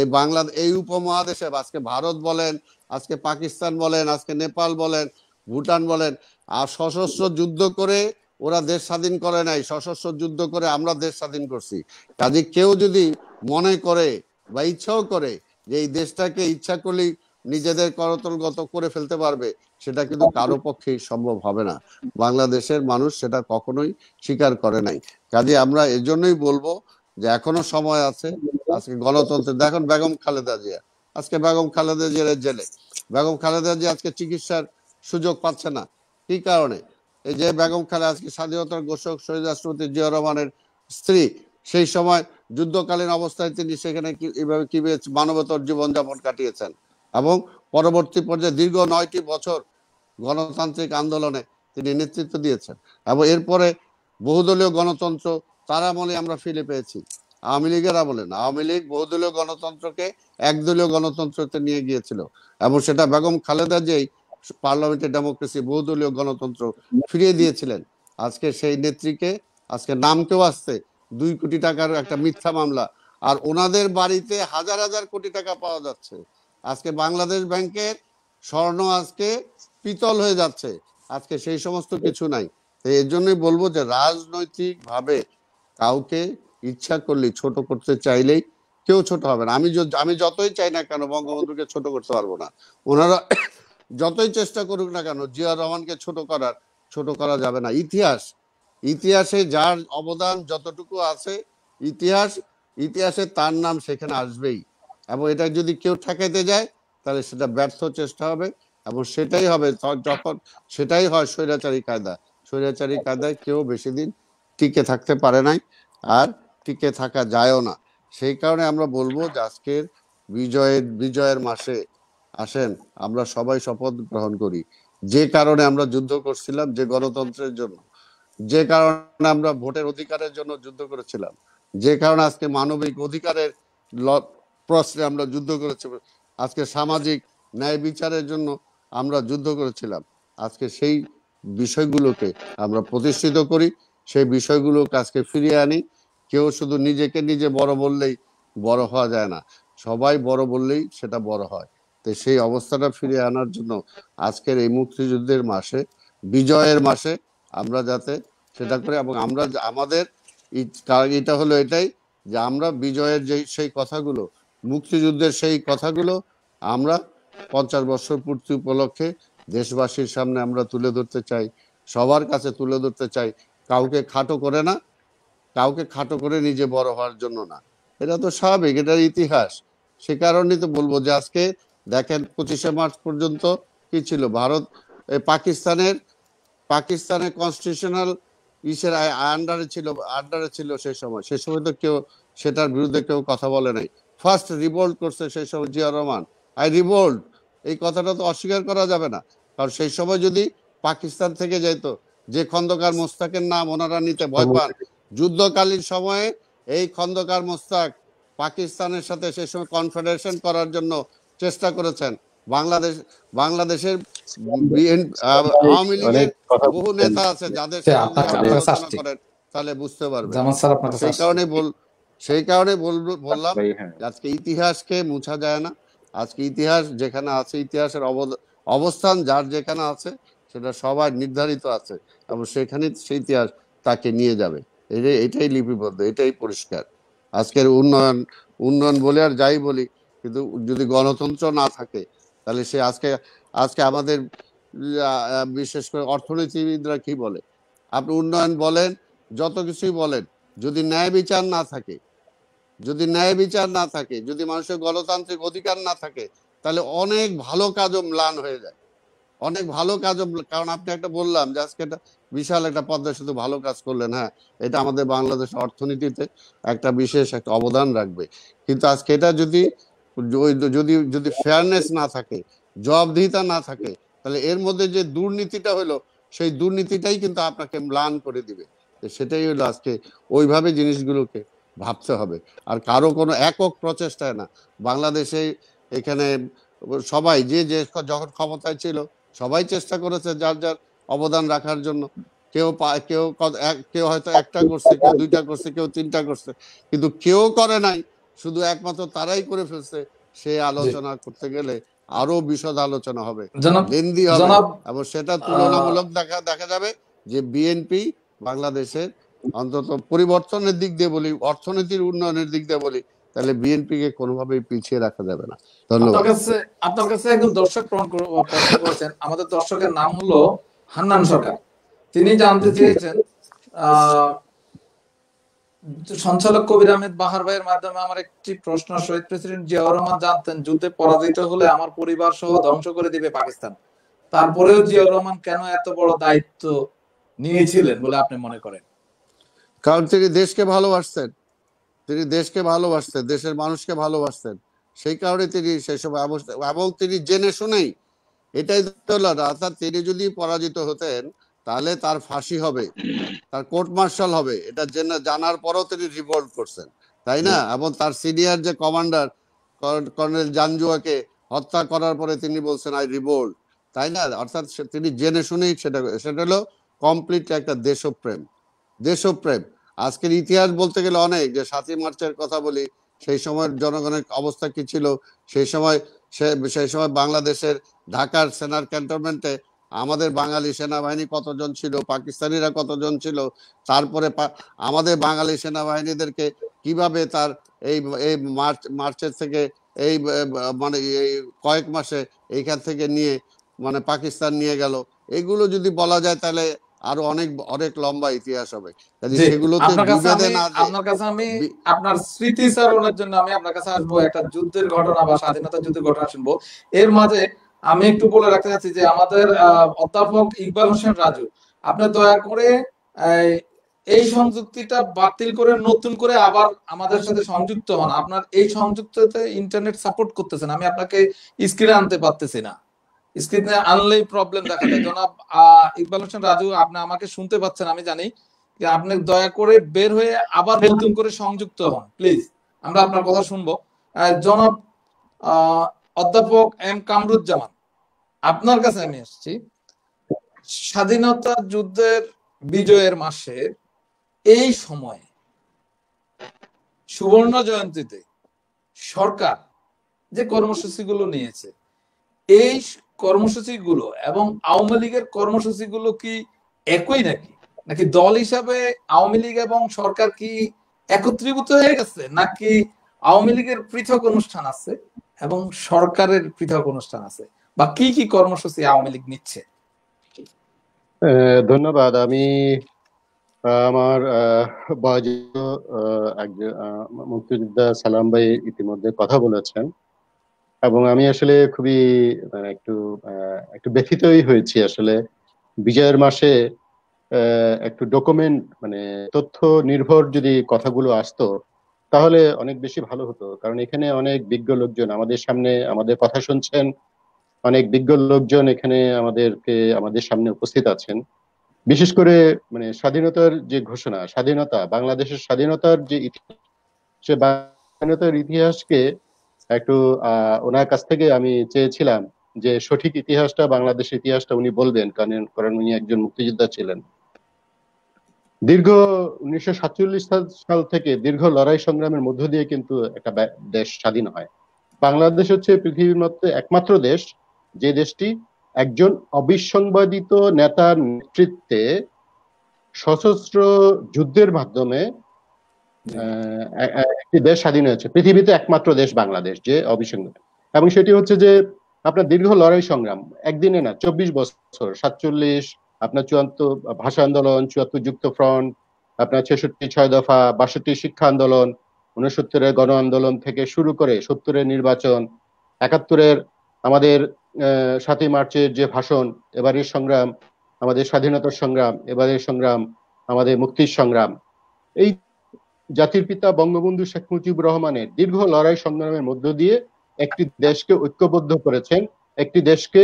এই উপমহাদেশে আজকে ভারত বলেন, আজকে পাকিস্তান বলেন, আজকে নেপাল বলেন, ভুটান বলেন, আর সশস্ত্র যুদ্ধ করে ওরা দেশ স্বাধীন করে নাই, সশস্ত্র যুদ্ধ করে আমরা দেশ স্বাধীন করছি। কাজে কেউ যদি মনে করে বা ইচ্ছাও করে যে এই দেশটাকে ইচ্ছা করলেই নিজেদের করতলগত করে ফেলতে পারবে, সেটা কিন্তু কারো পক্ষেই সম্ভব হবে না। বাংলাদেশের মানুষ সেটা কখনোই স্বীকার করে নাই। কাজে আমরা এজন্যই বলবো যে এখনো সময় আছে। আজকে গণতন্ত্রের দেখুন বেগম খালেদা জিয়া, আজকে বেগম খালেদা জিয়ার জেলে, বেগম খালেদা জিয়া আজকে চিকিৎসার সুযোগ পাচ্ছে না। কি কারণে? এই যে বেগম খালেদা আজকে স্বাধীনতার ঘোষক শহীদ রাষ্ট্রপতি জিয়াউর রহমানের স্ত্রী, সেই সময় যুদ্ধকালীন অবস্থায় তিনি সেখানে এইভাবে কিভাবে মানবতর জীবনযাপন কাটিয়েছেন এবং পরবর্তী পর্যায়ে দীর্ঘ 9টি বছর গণতান্ত্রিক আন্দোলনে তিনি নেতৃত্ব দিয়েছেন। এবং এরপরে বহুদলীয় গণতন্ত্র তার আমলে আমরা ফিরে পেয়েছি। আওয়ামী লীগের আমলে না, আওয়ামী লীগ বহুদলীয় গণতন্ত্রকে একদলীয় গণতন্ত্রতে নিয়ে গিয়েছিল এবং সেটা বেগম খালেদা জিয়াই পার্লামেন্টের ডেমোক্রেসি বহুদলীয় গণতন্ত্র ফিরিয়ে দিয়েছিলেন। আজকে সেই নেত্রীকে আজকে নামকেও আসছে 2 কোটি টাকার একটা মিথ্যা মামলা, আর ওনাদের বাড়িতে হাজার হাজার কোটি টাকা পাওয়া যাচ্ছে। আজকে বাংলাদেশ ব্যাংকের স্বর্ণ আজকে পিতল হয়ে যাচ্ছে, আজকে সেই সমস্ত কিছু নাই। এর জন্যই বলবো যে রাজনৈতিক ভাবে কাউকে ইচ্ছা করলে ছোট করতে চাইলেই কেউ ছোট হবে না। আমি যতই চাই না কেন বঙ্গবন্ধুকে ছোট করতে পারবো না। ওনারা যতই চেষ্টা করুক না কেন জিয়া রহমানকে ছোট করা যাবে না। ইতিহাসে যার অবদান যতটুকু আছে, ইতিহাসে তার নাম সেখানে আসবেই। এবং এটা যদি কেউ ঠেকাইতে যায় তাহলে সেটা ব্যর্থ চেষ্টা হবে এবং সেটাই হবে যখন সেটাই হয় স্বৈরাচারী কায়দায় কেউ বেশি দিন টিকে থাকতে পারে নাই, আর টিকে থাকা যায়ও না। সেই কারণে আমরা বলবো যে আজকের বিজয়ের মাসে আসেন আমরা সবাই শপথ গ্রহণ করি। যে কারণে আমরা যুদ্ধ করছিলাম, যে গণতন্ত্রের জন্য, যে কারণে আমরা ভোটের অধিকারের জন্য যুদ্ধ করেছিলাম, যে কারণে আজকে মানবিক অধিকারের প্রশ্নে আমরা যুদ্ধ করেছি, আজকে সামাজিক ন্যায় বিচারের জন্য আমরা যুদ্ধ করেছিলাম, আজকে সেই বিষয়গুলোকে আমরা প্রতিষ্ঠিত করি, সেই বিষয়গুলোকে আজকে ফিরিয়ে আনি। কেউ শুধু নিজেকে নিজে বড় বললেই বড় হওয়া যায় না, সবাই বড় বললেই সেটা বড় হয়। তো সেই অবস্থাটা ফিরিয়ে আনার জন্য আজকের এই মুক্তিযুদ্ধের মাসে, বিজয়ের মাসে আমরা যাতে সেটা করে, এবং আমরা আমাদের এটা হলো এটাই যে আমরা বিজয়ের সেই কথাগুলো, মুক্তিযুদ্ধের সেই কথাগুলো আমরা 50 বছর পূর্তি উপলক্ষে দেশবাসীর সামনে আমরা তুলে ধরতে চাই, সবার কাছে তুলে ধরতে চাই। কাউকে খাটো করে নিজে বড় হওয়ার জন্য না, এটা তো স্বাভাবিক, এটার ইতিহাস। সে কারণেই তো বলবো যে আজকে দেখেন 25শে মার্চ পর্যন্ত কি ছিল, ভারত পাকিস্তানের কনস্টিটিউশনাল আন্ডারে ছিল সেই সময় তো কেউ সেটার বিরুদ্ধে কেউ কথা বলে নাই। ফার্স্ট রিভোল্ট করছে সেই সময় জিয়া রহমান। রিভোল্ট, এই কথাটা তো অস্বীকার করা যাবে না। কারণ সেই সময় যদি পাকিস্তান থেকে যাইতো, যে খন্দকার মোস্তাকের নাম ওনারা নিতে ভয় পান, যুদ্ধকালীন সময়ে এই খন্দকার মোস্তাক পাকিস্তানের সাথে সেই সময় কনফেডারেশন করার জন্য চেষ্টা করেছেন। বাংলাদেশের আওয়ামী লীগের বহু নেতা আছে যাদের আলোচনা করেন, তাহলে বুঝতে পারবেন। সেই কারণে বললাম আজকে ইতিহাসকে মুছা যায় না। আজকে ইতিহাস যেখানে আছে, ইতিহাসের অবস্থান যার যেখানে আছে সেটা সবাই নির্ধারিত আছে এবং সেখানে সেই ইতিহাস তাকে নিয়ে যাবে। এটাই লিপিবদ্ধ, এটাই পরিষ্কার। আজকের উন্নয়ন বলে আর যাই বলি, কিন্তু যদি গণতন্ত্র না থাকে তাহলে সে আজকে আমাদের বিশেষ করে অর্থনীতিবিদরা কি বলে, আপনি উন্নয়ন বলেন, যত কিছুই বলেন, যদি ন্যায় বিচার না থাকে, যদি ন্যায় বিচার না থাকে, যদি মানুষের গণতান্ত্রিক অধিকার না থাকে, তাহলে অনেক ভালো কাজও ম্লান হয়ে যায়, অনেক ভালো কাজও। কারণ আপনি একটা বললাম যে আজকে একটা বিশাল একটা পদ্মা সেতু ভালো কাজ করলেন, হ্যাঁ, এটা আমাদের বাংলাদেশ অর্থনীতিতে একটা বিশেষ একটা অবদান রাখবে। কিন্তু আজকে এটা যদি যদি যদি ফেয়ারনেস না থাকে, জবাবদিহিতা না থাকে, তাহলে এর মধ্যে যে দুর্নীতিটা হলো, সেই দুর্নীতিটাই কিন্তু আপনাকে ম্লান করে দিবে। সেটাই হলো আজকে ওইভাবে জিনিসগুলোকে ভাবতে হবে। আর কারো কোনো একক প্রচেষ্টায় না, বাংলাদেশে এখানে সবাই যে যে যখন ক্ষমতায় ছিল সবাই চেষ্টা করেছে যার যার অবদান রাখার জন্য। কেউ কেউ কেউ হয়তো একটা করছে, কেউ দুইটা করছে, কেউ তিনটা করছে, কিন্তু কেউ করে নাই, শুধু একমাত্র তারাই করে ফেলছে। সে আলোচনা করতে গেলে আরো বিশদ আলোচনা হবে, লেন্দি হবে, এবং সেটা তুলনামূলক দেখা যাবে যে বিএনপি বাংলাদেশের অন্তত পরিবর্তনের দিক দিয়ে বলি, অর্থনীতির উন্নয়নের দিক দিয়ে বলি, তাহলে বিএনপি কে কোনোভাবেই পিছিয়ে রাখা যাবে না। ধন্যবাদ। আপনার কাছে একজন দর্শক প্রশ্ন করেছেন, আমাদের দর্শকের নাম হলো হান্নান সরকার। তিনি জানতে চেয়েছেন সঞ্চালক কবির আহমেদ বাহার ভাইয়ের মাধ্যমে আমার একটি প্রশ্ন, শহীদ প্রেসিডেন্ট জিয়াউর রহমান জানতেন যুদ্ধে পরাজিত হলে আমার পরিবার সহ ধ্বংস করে দিবে পাকিস্তান, তারপরেও জিয়াউর রহমান কেন এত বড় দায়িত্ব নিয়েছিলেন বলে আপনি মনে করেন? কারণ তিনি দেশকে ভালোবাসতেন, তিনি দেশকে ভালোবাসতেন, দেশের মানুষকে ভালোবাসতেন, সেই কারণে তিনি সেসব এবং তিনি জেনে শুনেই এটাই অর্থাৎ তিনি যদি পরাজিত হতেন তাহলে তার ফাঁসি হবে, তার কোর্ট মার্শাল হবে, এটা জানার পরও তিনি রিভোল্ট করছেন, তাই না? এবং তার সিনিয়র যে কমান্ডার কর্নেল জানজুয়াকে হত্যা করার পরে তিনি বলছেন আই রিভোল্ট, তাই না? অর্থাৎ তিনি জেনে শুনেই সেটা হলো কমপ্লিট একটা দেশপ্রেম, দেশপ্রেম। আজকের ইতিহাস বলতে গেলে অনেক, যে 7ই মার্চের কথা বলি, সেই সময় জনগণের অবস্থা কি ছিল, সেই সময় বাংলাদেশের ঢাকার সেনার ক্যান্টনমেন্টে আমাদের বাঙালি সেনাবাহিনী কতজন ছিল, পাকিস্তানিরা কতজন ছিল, তারপরে আমাদের বাঙালি সেনাবাহিনীদেরকে কিভাবে তার এই এই মার্চের থেকে এই মানে এই কয়েক মাসে এইখান থেকে নিয়ে মানে পাকিস্তান নিয়ে গেল, এগুলো যদি বলা যায় তাহলে আরো অনেক অনেক লম্বা ইতিহাস হবে। সেগুলোতে আপনার কাছে আমি আপনার স্মৃতিচারণের জন্য আমি আপনার কাছে আসবো, একটা যুদ্ধের ঘটনা বা স্বাধীনতা যুদ্ধের ঘটনা শুনবো। এর মাঝে আমি একটু বলে রাখতে চাচ্ছি যে আমাদের অধ্যাপক ইকবাল হোসেন রাজু, আপনি দয়া করে এই সংযুক্তিটা বাতিল করে নতুন করে আবার আমাদের সাথে সংযুক্ত হন। আপনার এই সংযুক্ততে ইন্টারনেট সাপোর্ট করতেছেন, আমি আপনাকে স্ক্রিনে আনতে পারতেছি না, স্ক্রিনে আনলেই প্রবলেম দেখা যায়। জনাব ইকবাল হোসেন রাজু, আপনি আমাকে শুনতে পাচ্ছেন আমি জানি, যে আপনি দয়া করে বের হয়ে আবার নতুন করে সংযুক্ত হন প্লিজ, আমরা আপনার কথা শুনবো। জনাব অধ্যাপক এম কামরুজ্জামান, আপনার কাছে আমি এসেছি। স্বাধীনতা যুদ্ধের বিজয়ের মাসে এই সময়ে সুবর্ণ জয়ন্তীতে সরকার যে কর্মসূচিগুলো নিয়েছে, এই কর্মসূচিগুলো এবং আওয়ামী লীগের কর্মসূচিগুলো কি একই নাকি দল হিসাবে আওয়ামী লীগ এবং সরকার কি একত্রীভূত হয়ে গেছে, নাকি আওয়ামী লীগের পৃথক অনুষ্ঠান আছে এবং সরকারের পৃথক অনুষ্ঠান আছে, বা কি কি কর্মসূচি আওয়ামী লীগ নিচ্ছে? ধন্যবাদ। আমি আমার মুক্তিযোদ্ধা সালাম ভাই ইতিমধ্যে কথা বলেছেন, এবং আমি আসলে খুবই একটু ব্যথিতই হয়েছি। আসলে বিজয়ের মাসে একটু ডকুমেন্ট তথ্য নির্ভর যদি কথাগুলো আসতো তাহলে অনেক বেশি ভালো হতো। কারণ এখানে অনেক বিজ্ঞ লোকজন আমাদের সামনে আমাদের কথা শুনছেন, অনেক বিজ্ঞ লোকজন এখানে আমাদের সামনে উপস্থিত আছেন। বিশেষ করে স্বাধীনতার যে ঘোষণা, বাংলাদেশের স্বাধীনতার যে স্বাধীনতার ইতিহাসকে একটু ওনার কাছ থেকে আমি চেয়েছিলাম যে সঠিক ইতিহাসটা, বাংলাদেশের ইতিহাসটা উনি বলবেন, কারণ উনি একজন মুক্তিযোদ্ধা ছিলেন। দীর্ঘ 1947 সাল থেকে দীর্ঘ লড়াই সংগ্রামের মধ্য দিয়ে কিন্তু একটা দেশ স্বাধীন হয়। বাংলাদেশ হচ্ছে পৃথিবীর মধ্যে একমাত্র দেশ যে দেশটি একজন অবিসংবাদিত নেতার নেতৃত্বে সশস্ত্র যুদ্ধের মাধ্যমে একটি দেশ স্বাধীন হয়েছে। পৃথিবীতে একমাত্র দেশ বাংলাদেশ যে অবিসংবাদিত, এবং সেটি হচ্ছে যে আপনার দীর্ঘ লড়াই সংগ্রাম, একদিনে না, 24 বছর, 47 আপনার 74 ভাষা আন্দোলন, 74 যুক্ত ফ্রন্ট, আপনার 66 6 দফা, 62 শিক্ষা আন্দোলন, 69-এর গণ আন্দোলন থেকে শুরু করে 70-এর নির্বাচন, 71-এর আমাদের 7ই মার্চের যে ভাষণ, এবারের সংগ্রাম, আমাদের স্বাধীনতার সংগ্রাম, এবারের সংগ্রাম, আমাদের মুক্তির সংগ্রাম, এই জাতির পিতা বঙ্গবন্ধু শেখ মুজিবুর রহমানের দীর্ঘ লড়াই সংগ্রামের মধ্য দিয়ে একটি দেশকে ঐক্যবদ্ধ করেছেন, একটি দেশকে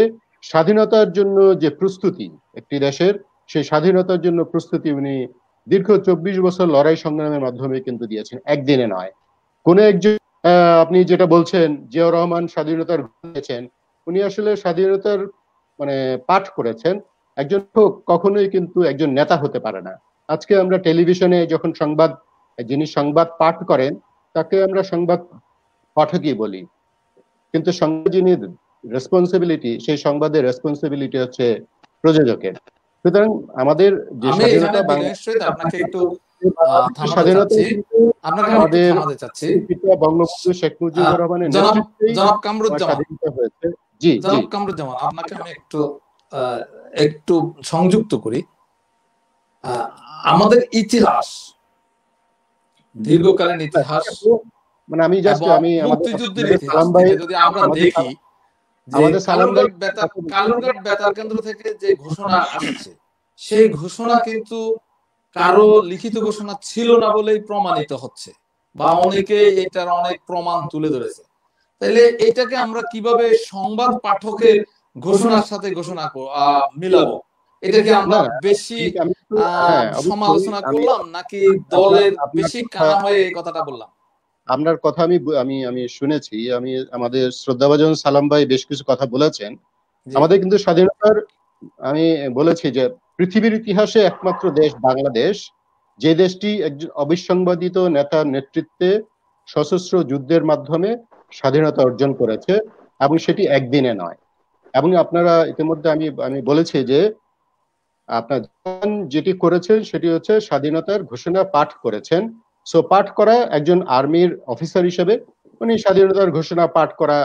স্বাধীনতার জন্য যে প্রস্তুতি, একটি দেশের সেই স্বাধীনতার জন্য প্রস্তুতি উনি দীর্ঘ 24 বছর লড়াই সংগ্রামের মাধ্যমে কিন্তু দিয়েছেন, একদিনে নয়। কোন একজন আপনি যেটা বলছেন জিয়াউর রহমান স্বাধীনতার দিয়েছেন, উনি আসলে স্বাধীনতার মানে পাঠ করেছেন। একজন কখনোই কিন্তু একজন নেতা হতে পারে না। আজকে আমরা টেলিভিশনে যখন যিনি সংবাদ পাঠ করেন তাকে আমরা সংবাদ পাঠকই বলি, কিন্তু সংবাদ যিনি রেসপন্সিবিলিটি, সেই সংবাদের রেসপন্সিবিলিটি হচ্ছে প্রযোজকের। সুতরাং আমাদের যে স্বাধীনতা, আপনাকে একটু স্বাধীনতা আমাদের চাচ্ছি বঙ্গবন্ধু শেখ মুজিবুর রহমানের নেতৃত্বেই স্বাধীনতা হয়েছে। জি জি, কামরুজ্জামান, আপনাকে আমি একটু সংযুক্ত করি। আমাদের ইতিহাস, দীর্ঘকালীন ইতিহাস, মানে আমি জাস্ট মুক্তিযুদ্ধের ইতিহাস যদি আমরা দেখি, আমাদের কালুরঘাট বেতার কেন্দ্র থেকে যে ঘোষণা আসছে, সেই ঘোষণা কিন্তু কারো লিখিত ঘোষণা ছিল না বলেই প্রমাণিত হচ্ছে, বা অনেকে এটার অনেক প্রমাণ তুলে ধরেছে। তাহলে এটাকে আমরা কিভাবে সংবাদ পাঠকের ঘোষণার সাথে মিলাবো? এটাকে আমরা বেশি সমালোচনা করলাম নাকি দলের বেশি কানা হয়ে এই কথাটা বললাম? আপনার কথা আমি শুনেছি, আমাদের শ্রদ্ধাভাজন সালাম ভাই বেশ কিছু কথা বলেছেন। আমাদের কিন্তু স্বাধীনতার, আমি বলেছি যে পৃথিবীর ইতিহাসে একমাত্র দেশ বাংলাদেশ, যে দেশটি একজন অবিসংবাদিত নেতার নেতৃত্বে সশস্ত্র যুদ্ধের মাধ্যমে স্বাধীনতা অর্জন করেছে, এবং সেটি একদিনে নয়। এবং আপনারা ইতিমধ্যে আমি বলেছি যে আপনার যেটি করেছেন সেটি হচ্ছে স্বাধীনতার ঘোষণা পাঠ করেছেন। সো পাঠ করা, একজন আর্মির অফিসার হিসেবে উনি স্বাধীনতার ঘোষণা পাঠ করা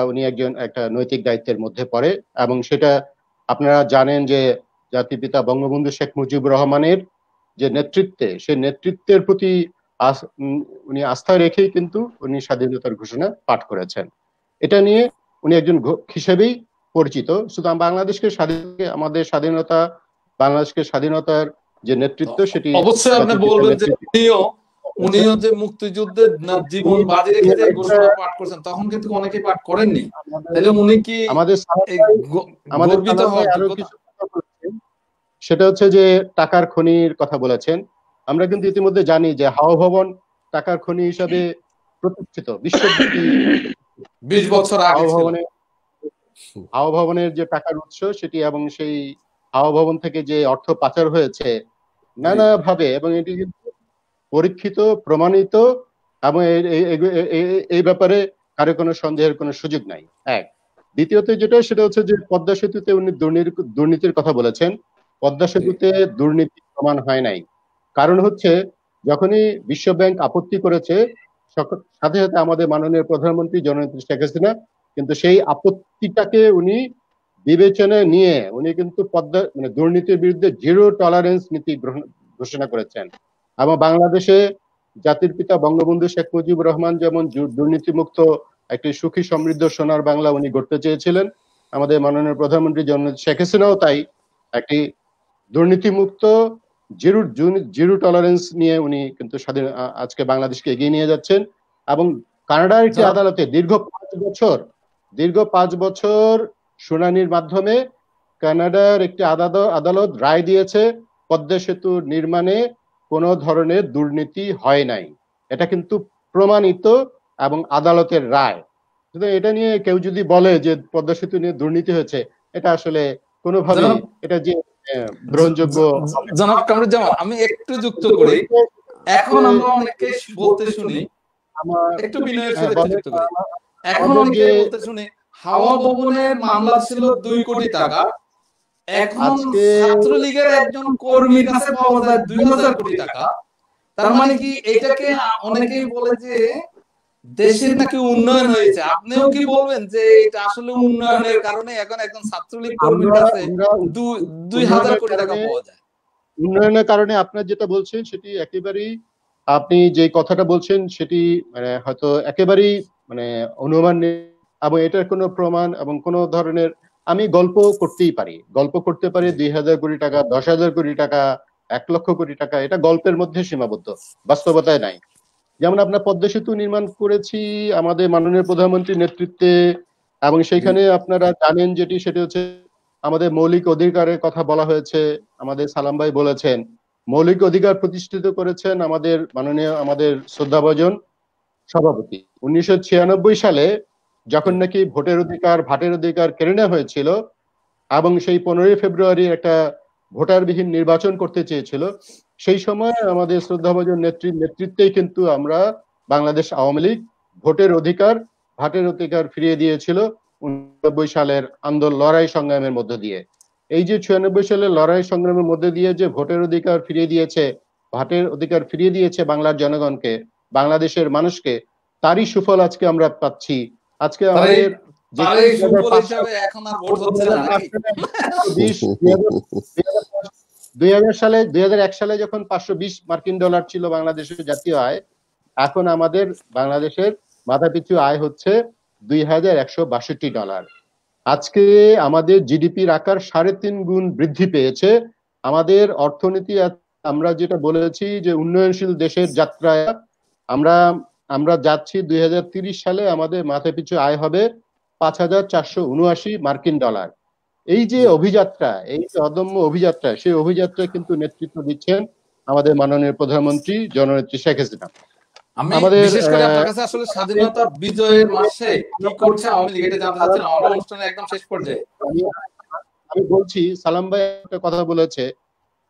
উনি একটা নৈতিক দায়িত্বের মধ্যে পড়ে। এবং সেটা আপনারা জানেন যে জাতির পিতা বঙ্গবন্ধু শেখ মুজিবুর রহমানের যে নেতৃত্বে, সেই নেতৃত্বের প্রতি উনি আস্থা রেখেই কিন্তু উনি স্বাধীনতার ঘোষণা পাঠ করেছেন। এটা নিয়ে উনি একজন হিসেবেই পরিচিত। শুধু আমাদের স্বাধীনতা, বাংলাদেশকে স্বাধীনতার যে নেতৃত্ব, সেটি অবশ্যই আপনি বলবেন যে উনিও যে মুক্তিযুদ্ধের জীবন বাজি রেখে যে ঘোষণা পাঠ করেছেন, তখন কিন্তু অনেকেই পাঠ করেননি। তাহলে উনি কি আমাদের আরো কিছু কথা বলেছেন, সেটা হচ্ছে যে টাকার খনির কথা বলেছেন। আমরা কিন্তু ইতিমধ্যে জানি যে হাওয়া ভবন টাকার খনি হিসাবে প্রতিষ্ঠিত, বিশ্বব্যাপী 20 বছর আগে হাওয়া ভবনের যে টাকার উৎস সেটি, এবং সেই হাওয়া ভবন থেকে যে অর্থ পাচার হয়েছে নানাভাবে, এবং এটি কিন্তু পরীক্ষিত, প্রমাণিত, এবং এই ব্যাপারে কারো কোনো সন্দেহের কোনো সুযোগ নাই। এক, দ্বিতীয়ত সেটা হচ্ছে যে পদ্মা সেতুতে উনি দুর্নীতির কথা বলেছেন। পদ্মা সেতুতে দুর্নীতি প্রমাণ হয় নাই। কারণ হচ্ছে যখনই বিশ্ব ব্যাংক আপত্তি করেছে, সাথে সাথে আমাদের মাননীয় প্রধানমন্ত্রী জননেত্রী শেখ হাসিনা কিন্তু সেই আপত্তিটাকে উনি বিবেচনায় নিয়ে উনি কিন্তু দুর্নীতির বিরুদ্ধে 0 টলারেন্স নীতি ঘোষণা করেছেন। এবং বাংলাদেশে জাতির পিতা বঙ্গবন্ধু শেখ মুজিবুর রহমান যেমন দুর্নীতিমুক্ত একটি সুখী সমৃদ্ধ সোনার বাংলা উনি গড়তে চেয়েছিলেন, আমাদের মাননীয় প্রধানমন্ত্রী জননেত্রী শেখ হাসিনাও তাই একটি দুর্নীতিমুক্ত 0 টলারেন্স নিয়ে উনি কিন্তু আজকে বাংলাদেশকে এগিয়ে নিয়ে যাচ্ছেন। এবং কানাডার একটি আদালতে দীর্ঘ 5 বছর শুনানির মাধ্যমে কানাডার একটি আদালত রায় দিয়েছে পদ্মা সেতু নির্মাণে কোনো ধরনের দুর্নীতি হয় নাই। এটা কিন্তু প্রমাণিত এবং আদালতের রায়। এটা নিয়ে কেউ যদি বলে যে পদ্মা সেতু নিয়ে দুর্নীতি হয়েছে, এটা আসলে কোনোভাবে এটা যে গ্রহণযোগ্য। জনাব কামরুজ্জামান, আমি একটু যুক্ত করি। এখন আমরা অনেকে বলতে শুনি, একটু বিনয়ের সাথে যুক্ত করি, এখন অনেকে বলতে শুনি হাওয়া ভবনের মামলা ছিল 2 কোটি টাকা, এখন ছাত্রলীগের একজন কর্মীর কাছে পাওয়া যায় 2000 কোটি টাকা। তার মানে কি এটাকে অনেকেই বলে যে দেশের নাকি উন্নয়ন হয়েছে। আপনিও কি বলবেন যে এটা আসলে উন্নয়নের কারণে এখন একজন ছাত্রলীগ কর্মীর কাছে 2000 কোটি টাকা পাওয়া যায়? উন্নয়নের কারণে আপনার যেটা বলছেন সেটি একেবারেই, আপনি যে কথাটা বলছেন সেটি মানে হয়তো একেবারেই মানে অনুমান নেই, এবং এটার কোনো প্রমাণ এবং কোনো ধরনের, আমি গল্প করতেই পারি, গল্প করতে পারি 2,000 কোটি টাকা, 10,000 কোটি টাকা, 1,00,000 কোটি টাকা, এটা গল্পের মধ্যে সীমাবদ্ধ, বাস্তবতায় নাই। যেমন আপনার পদ্মা সেতু নির্মাণ করেছি আমাদের মাননীয় প্রধানমন্ত্রীর নেতৃত্বে, এবং সেইখানে আপনারা জানেন যেটি, সেটি হচ্ছে আমাদের মৌলিক অধিকারের কথা বলা হয়েছে। আমাদের সালাম ভাই বলেছেন মৌলিক অধিকার প্রতিষ্ঠিত করেছেন আমাদের মাননীয়, আমাদের শ্রদ্ধাভাজন সভাপতি 1996 সালে, যখন নাকি ভোটের অধিকার, ভাটের অধিকার কেড়ে নেওয়া হয়েছিল, এবং সেই 15ই ফেব্রুয়ারি একটা ভোটারবিহীন নির্বাচন করতে চেয়েছিল, সেই সময় আমাদের শ্রদ্ধাভাজন নেত্রীর নেতৃত্বেই কিন্তু আমরা বাংলাদেশ আওয়ামী লীগ ভোটের অধিকার, ভাটের অধিকার ফিরিয়ে দিয়েছিল 1999 সালের লড়াই সংগ্রামের মধ্য দিয়ে। এই যে 96 সালের লড়াই সংগ্রামের মধ্যে দিয়ে যে ভোটের অধিকার ফিরিয়ে দিয়েছে, ভাটের অধিকার ফিরিয়ে দিয়েছে বাংলার জনগণকে, বাংলাদেশের মানুষকে, তারই সুফল আজকে আমরা পাচ্ছি। আজকে আমাদের তারই সুফল হিসাবে এখন আর ভোট হচ্ছে না নাকি? 2001 সালে যখন 520 মার্কিন ডলার ছিল বাংলাদেশের জাতীয় আয়, এখন আমাদের বাংলাদেশের মাথাপিছু আয় হচ্ছে $2,162। আজকে আমাদের জিডিপির আকার 3.5 গুণ বৃদ্ধি পেয়েছে। আমাদের অর্থনীতি, আমরা যেটা বলেছি যে উন্নয়নশীল দেশের যাত্রায় আমরা আমরা যাচ্ছি, 2030 সালে আমাদের মাথাপিছু আয় হবে 5,479 মার্কিন ডলার। এই যে অভিযাত্রা, এই যে অদম্য অভিযাত্রা, সেই অভিযাত্রায় কিন্তু নেতৃত্ব দিচ্ছেন আমাদের মাননীয় প্রধানমন্ত্রী জননেত্রী শেখ হাসিনা। আমি বিশেষ করে আপনার কাছে আসলে স্বাধীনতার বিজয়ের মাসে কি করছে আওয়ামী লীগ এটা জানতে চাচ্ছিলাম, আমরা অনুষ্ঠানের একদম শেষ পর্যায়ে। আমি বলছি, সালাম ভাই একটা কথা বলেছে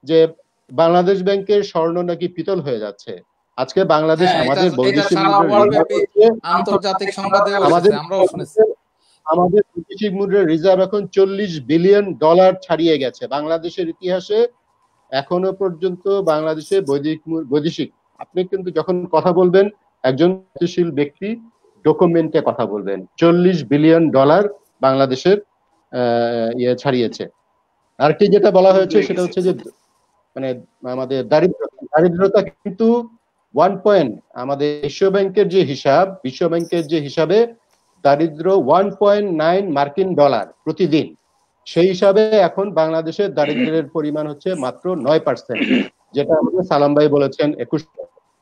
যে বাংলাদেশ ব্যাংকের স্বর্ণ নাকি পিতল হয়ে যাচ্ছে। আজকে বাংলাদেশ আমাদের আন্তর্জাতিক সংবাদে আমরাও শুনেছি, আমাদের বৈদেশিক মুদ্রার রিজার্ভ এখন $40 বিলিয়ন ছাড়িয়ে গেছে। বাংলাদেশের ইতিহাসে এখনো পর্যন্ত বাংলাদেশে বৈদেশিক, আপনি কিন্তু যখন কথা বলবেন একজন গতিশীল ব্যক্তি ডকুমেন্টে কথা বলবেন, $40 বিলিয়ন বাংলাদেশের ছাড়িয়েছে। আর কি যেটা বলা হয়েছে সেটা হচ্ছে যে মানে আমাদের দারিদ্রতা কিন্তু 1 পয়েন্ট, আমাদের বিশ্ব ব্যাংকের যে হিসাবে দারিদ্র 1.9 মার্কিন ডলার প্রতিদিন, সেই হিসাবে এখন বাংলাদেশের দারিদ্র্যের পরিমাণ হচ্ছে মাত্র 9%, যেটা আমাদের সালাম ভাই বলেছেন 21,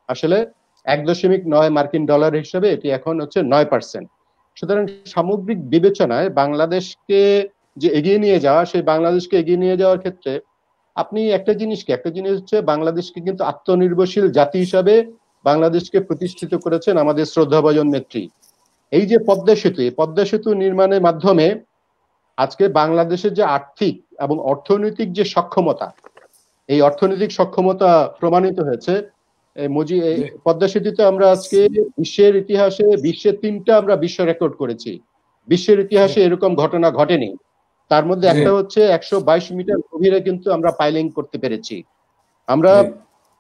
আসলে 1.9 মার্কিন ডলার হিসাবে এটি এখন হচ্ছে 9%। সুতরাং সামগ্রিক বিবেচনায় বাংলাদেশকে যে এগিয়ে নিয়ে যাওয়া, সেই বাংলাদেশকে এগিয়ে নিয়ে যাওয়ার ক্ষেত্রে আপনি একটা জিনিস হচ্ছে বাংলাদেশকে কিন্তু আত্মনির্ভরশীল জাতি হিসাবে বাংলাদেশকে প্রতিষ্ঠিত করেছেন আমাদের শ্রদ্ধাভাজন নেত্রী। এই যে পদ্মা সেতু নির্মাণের মাধ্যমে আজকে বাংলাদেশের যে আর্থিক এবং অর্থনৈতিক যে সক্ষমতা, এই অর্থনৈতিক সক্ষমতা প্রমাণিত হয়েছে। পদ্মা সেতুতে আমরা আজকে বিশ্বের ইতিহাসে বিশ্বে 3টা আমরা বিশ্ব রেকর্ড করেছি। বিশ্বের ইতিহাসে এরকম ঘটনা ঘটেনি। তার মধ্যে একটা হচ্ছে 122 মিটার গভীরে কিন্তু আমরা পাইলিং করতে পেরেছি। আমরা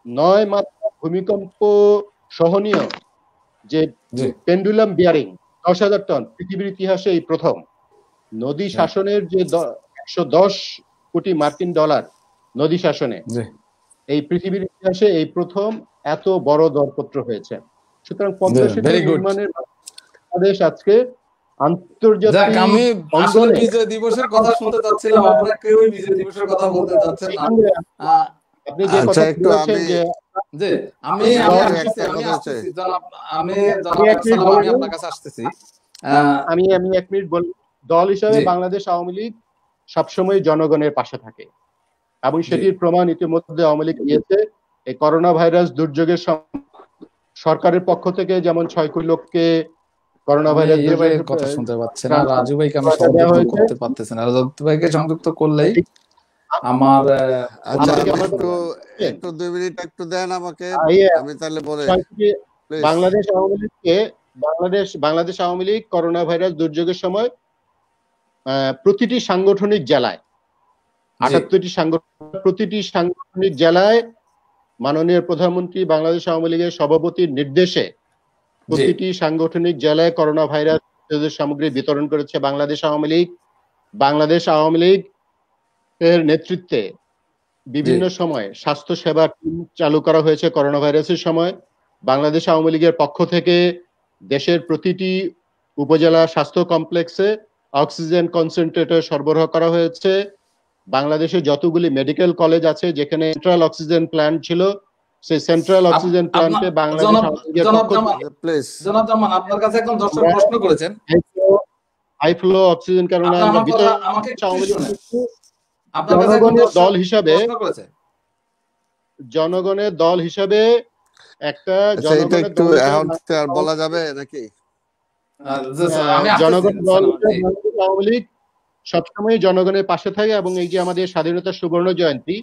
9 মাত্রা ভূমিকম্প সহনীয় যে পেন্ডুলাম বিয়ারিং 10,000 টন, পৃথিবীর ইতিহাসে এই প্রথম। নদী শাসনের যে 110 কোটি মার্কিন ডলার নদী শাসনে, এই পৃথিবীর ইতিহাসে এই প্রথম এত বড় দরপত্র হয়েছে। সুতরাং পদ্মা সেতু নির্মাণের বাংলাদেশ আজকে আন্তর্জাতিক, আমি আসলে বিজয় দিবসের কথা শুনতে চাচ্ছিলাম, আপনারা কেউ বিজয় দিবসের কথা বলতে চাচ্ছেন না। আপনি যে কথা বলেছেন যে আমি আপনার কাছে আসতেছি, আমি 1 মিনিট বলি। দল হিসাবে বাংলাদেশ আওয়ামী লীগ সবসময় জনগণের পাশে থাকে, এবং সেটির প্রমাণ ইতিমধ্যে আওয়ামী লীগ দিয়েছে। এই করোনা ভাইরাস দুর্যোগের সরকারের পক্ষ থেকে যেমন 6 কোটি লোককে করোনা ভাইরাস কথা শুনতে পাচ্ছেন না, রাজু ভাইকে আমি সংযুক্ত করতে পারতেছি না, রাজু ভাইকে সংযুক্ত করলেই আমার একটু 2 মিনিট একটু দেন আমাকে, আমি তাহলে বলে বাংলাদেশ আওয়ামী লীগ করোনা ভাইরাস দুর্যোগের সময় প্রতিটি সাংগঠনিক জেলায় 78টি প্রতিটি সাংগঠনিক জেলায় মাননীয় প্রধানমন্ত্রী বাংলাদেশ আওয়ামী লীগের সভাপতির নির্দেশে প্রতিটি সাংগঠনিক জেলায় করোনা ভাইরাস সামগ্রী বিতরণ করেছে বাংলাদেশ আওয়ামী লীগ। বাংলাদেশ আওয়ামী লীগ এর নেতৃত্বে বিভিন্ন সময় স্বাস্থ্য সেবা টিম চালু করা হয়েছে করোনা ভাইরাসের সময়। বাংলাদেশ আওয়ামী লীগের পক্ষ থেকে দেশের প্রতিটি উপজেলা স্বাস্থ্য কমপ্লেক্সে অক্সিজেন কনসেন্ট্রেটর সরবরাহ করা হয়েছে। বাংলাদেশে যতগুলি মেডিকেল কলেজ আছে যেখানে সেন্ট্রাল অক্সিজেন প্ল্যান্ট ছিল, সেই সেন্ট্রাল অক্সিজেন প্ল্যান্টে বাংলাদেশ আওয়ামী লীগের পক্ষ থেকে প্লিজ জনাব জামান, আপনার কাছে একজন দর্শক প্রশ্ন করেছেন। হাই ফ্লো অক্সিজেন কারণে আপনি আমরা আমার কথা বিতরণ আমাকে একটু আওয়ামী লীগ শুনেন। আপনার কাছে একজন জনগণের দর্শক দল হিসাবে প্রশ্ন করেছে। জনগণের দল হিসাবে একটা আচ্ছা, এটা জনগণের একটু দল এখন হিসাবে আর বলা যাবে নাকি? আমি আসতেছি, জনগণ দল জি। হিসাবে বাংলাদেশ আওয়ামী লীগ সবসময় জনগণের পাশে থাকে এবং এই যে আমাদের স্বাধীনতার সুবর্ণ জয়ন্তী,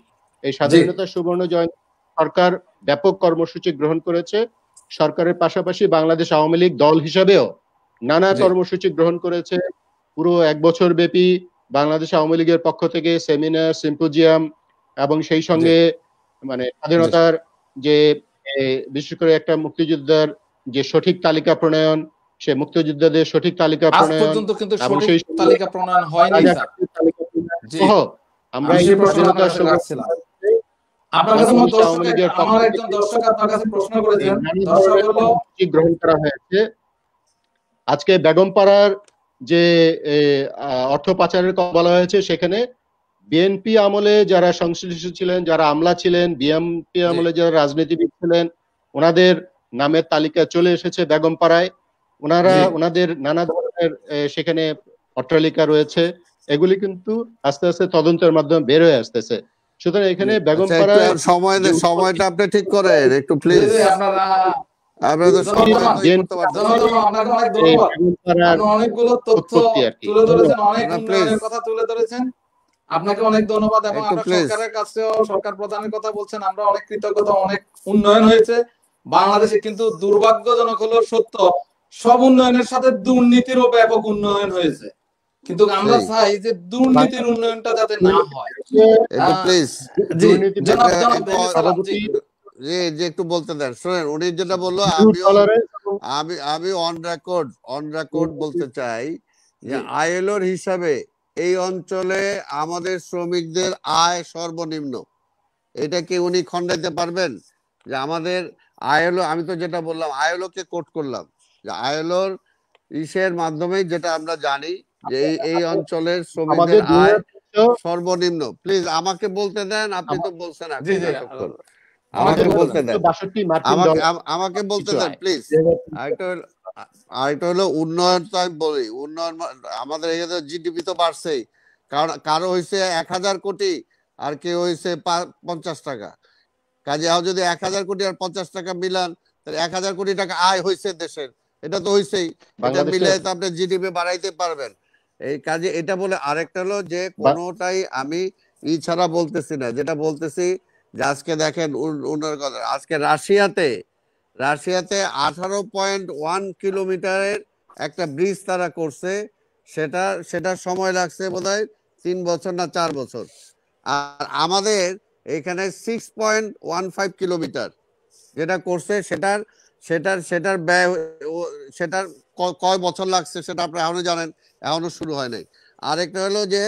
এই স্বাধীনতার সুবর্ণ জয়ন্তী সরকার ব্যাপক কর্মসূচি গ্রহণ করেছে। সরকারের পাশাপাশি বাংলাদেশ আওয়ামী লীগ দল হিসাবেও নানা জি। কর্মসূচি গ্রহণ করেছে। পুরো 1 বছর ব্যাপী বাংলাদেশ আওয়ামী লীগের পক্ষ থেকে সেমিনার, সিম্পোজিয়াম এবং সেই সঙ্গে মানে স্বাধীনতার যে বিশেষ করে একটা মুক্তিযোদ্ধার যে সঠিক তালিকা প্রণয়ন, সে মুক্তিযোদ্ধাদের সঠিক তালিকা আজ প্রণয়ন পর্যন্ত কিন্তু এবং সঠিক সেই সঙ্গে তালিকা প্রণয়ন হয়নি স্যার। তালিকা প্রণয়ন জি। সহ আমরা আমি এই সেই প্রশ্ন স্বাধীনতার আপনার কাছে সুবর্ণ রাখছিলাম। আপনার কাছে বাংলাদেশ আমার আওয়ামী লীগের পক্ষ আমার থেকে একজন দর্শক আপনার কাছে প্রশ্ন করেছেন। নানা দর্শক ধরনের হলো কর্মসূচি গ্রহণ করা হয়েছে। আজকে বেগমপাড়ার যে অর্থ পাচারের কথা বলা হয়েছে, সেখানে বিএনপি আমলে যারা সংশ্লিষ্ট ছিলেন, যারা আমলা ছিলেন, বিএনপি আমলে যারা রাজনীতিবিদ ছিলেন, ওনাদের নামের তালিকা চলে এসেছে বেগমপাড়ায়। ওনাদের নানা ধরনের সেখানে অট্টালিকা রয়েছে, এগুলি কিন্তু আস্তে আস্তে তদন্তের মাধ্যমে বের হয়ে আসতেছে। সুতরাং এখানে আচ্ছা, বেগমপাড়ায় একটু সময়টা আপনি ঠিক করেন একটু প্লিজ। আপনারা আপনারা তো সব জনাব কথাই করতে পারতেছেন না। জনাব আপনাকে অনেক ধন্যবাদ। বেগমপাড়ার আপনি অনেকগুলো তথ্য উৎপত্তি আর কি। তুলে ধরেছেন, অনেক না, উন্নয়নের please। কথা তুলে ধরেছেন। আপনাকে অনেক ধন্যবাদ এবং একটু আমরা please। সরকারের কাছেও, সরকার প্রধানের কথা বলছেন, আমরা অনেক কৃতজ্ঞতা, অনেক উন্নয়ন হয়েছে বাংলাদেশে। কিন্তু দুর্ভাগ্যজনক হলো সত্য, সব উন্নয়নের সাথে দুর্নীতিরও ব্যাপক উন্নয়ন হয়েছে। কিন্তু আমরা সেই। চাই যে দুর্নীতির উন্নয়নটা যাতে না হয়। একটু প্লিজ জি, দুর্নীতি জনাব একটা- জনাব একটা- দেহের সালাম, জি। যে একটু বলতে দেন। শোনেন, উনি যেটা বললো আমি অন রেকর্ড বলতে চাই যে আইএলওর হিসাবে এই অঞ্চলে আমাদের শ্রমিকদের আয় সর্বনিম্ন। এটা কি উনি খণ্ডাইতে পারবেন? যে আমাদের আইএলও, আমি তো যেটা বললাম আইএলও কে কোট করলাম, যে আইএলওর ইসের মাধ্যমে যেটা আমরা জানি যে এই অঞ্চলের শ্রমিকদের আয় সর্বনিম্ন। প্লিজ আমাকে বলতে দেন, আপনি তো বলছেন জি, জি, আমাকে বলতে দেন, 62 মার্কিন ডলার আমাকে বলতে দেন প্লিজ। আরেকটা হলো উন্নয়ন, তো আমি বলি উন্নয়ন আমাদের এখানে জিডিপি তো বাড়ছেই, কারণ কারো হয়েছে 1000 কোটি আর কেউ হয়েছে 50 টাকা। কাজে যদি 1000 কোটি আর 50 টাকা মিলান, তাহলে 1000 কোটি টাকা আয় হয়েছে দেশের, এটা তো হয়েছেই। এটা মিলে তো আপনি জিডিপি বাড়াইতে পারবেন। এই কাজে এটা বলে। আরেকটা হলো যে কোনোটাই আমি ছাড়া বলতেছি না, যেটা বলতেছি যে আজকে দেখেন আজকে রাশিয়াতে 18.1 কিলোমিটারের একটা ব্রিজ তারা করছে। সেটার সময় লাগছে বোধহয় 3 বছর না 4 বছর। আর আমাদের এখানে 6.15 কিলোমিটার যেটা করছে, সেটার ব্যয়, সেটার কয় বছর লাগছে সেটা আপনি এখনো জানেন, এখনো শুরু হয় নাই। আরেকটা হলো যে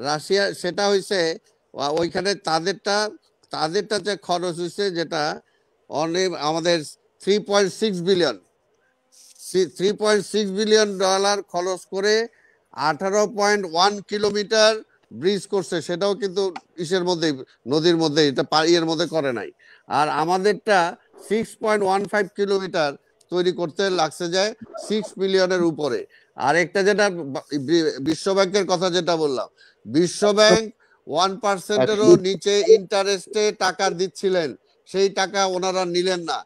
রাশিয়া, সেটা হয়েছে ওইখানে তাদেরটা যে খরচ হয়েছে, যেটা অনেক আমাদের 3.6 বিলিয়ন ডলার খরচ করে 18.1 কিলোমিটার ব্রিজ করছে। সেটাও কিন্তু ইসের মধ্যে, নদীর মধ্যে, এটা ইয়ের মধ্যে করে নাই। আর আমাদেরটা 6.15 কিলোমিটার তৈরি করতে লাগছে যায় 6 মিলিয়নের উপরে। আর একটা যেটা বিশ্বব্যাংকের কথা যেটা বললাম, বিশ্বব্যাংক 1%-এরও নিচে ইন্টারেস্টে টাকা দিচ্ছিলেন, সেই টাকা ওনারা নিলেন না।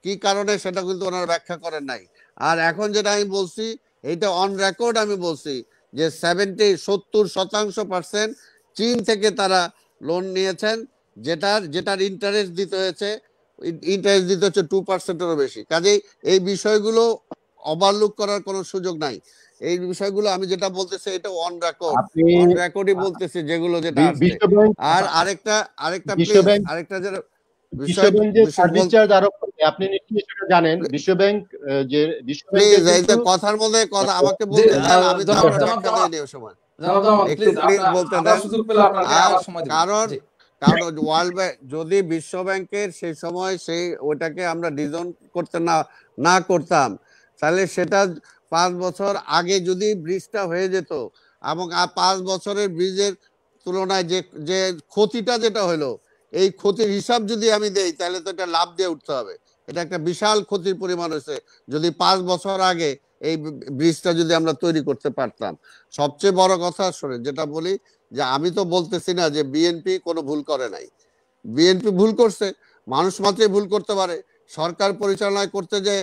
কি কারণে সেটা কিন্তু ওনারা ব্যাখ্যা করেন নাই। আর এখন যেটা আমি বলছি, এইটা অন রেকর্ড আমি বলছি যে 70% চীন থেকে তারা লোন নিয়েছেন, যেটার ইন্টারেস্ট দিতে হয়েছে 2%-এরও বেশি। কাজেই এই বিষয়গুলো ওভারলুক করার কোনো সুযোগ নাই। এই বিষয়গুলো আমি যেটা বলতেছি এটা অন রেকর্ডই বলতেছি, যেগুলো যেটা আছে। আর আরেকটা যেটা বিশ্বব্যাংক যে সার্ভিস চার্জ আরোপ করে, আপনি নিশ্চয়ই সেটা জানেন। বিশ্বব্যাংক যে কথার মধ্যে কথা আমাকে বলতে দেন, আমি তো সময় একটু প্লিজ বলতে দেন। কারণ কারণ ওয়ার্ল্ড ব্যাংক যদি বিশ্ব ব্যাংকের সেই সময় সেই ওটাকে আমরা ডিজাইন করতে না করতাম, তাহলে সেটা 5 বছর আগে যদি ব্রিজটা হয়ে যেত, এবং 5 বছরের ব্রিজের তুলনায় যে যে ক্ষতিটা যেটা হলো, এই ক্ষতির হিসাব যদি আমি দেই, তাহলে তো এটা লাভ দিয়ে উঠতে হবে। এটা একটা বিশাল ক্ষতির পরিমাণ হয়েছে যদি 5 বছর আগে এই ব্রিজটা যদি আমরা তৈরি করতে পারতাম। সবচেয়ে বড় কথা শোনেন, যেটা বলি যে আমি তো বলতেছি না যে বিএনপি কোনো ভুল করে নাই। বিএনপি ভুল করছে, মানুষ মাত্রই ভুল করতে পারে। সরকার পরিচালনা করতে যে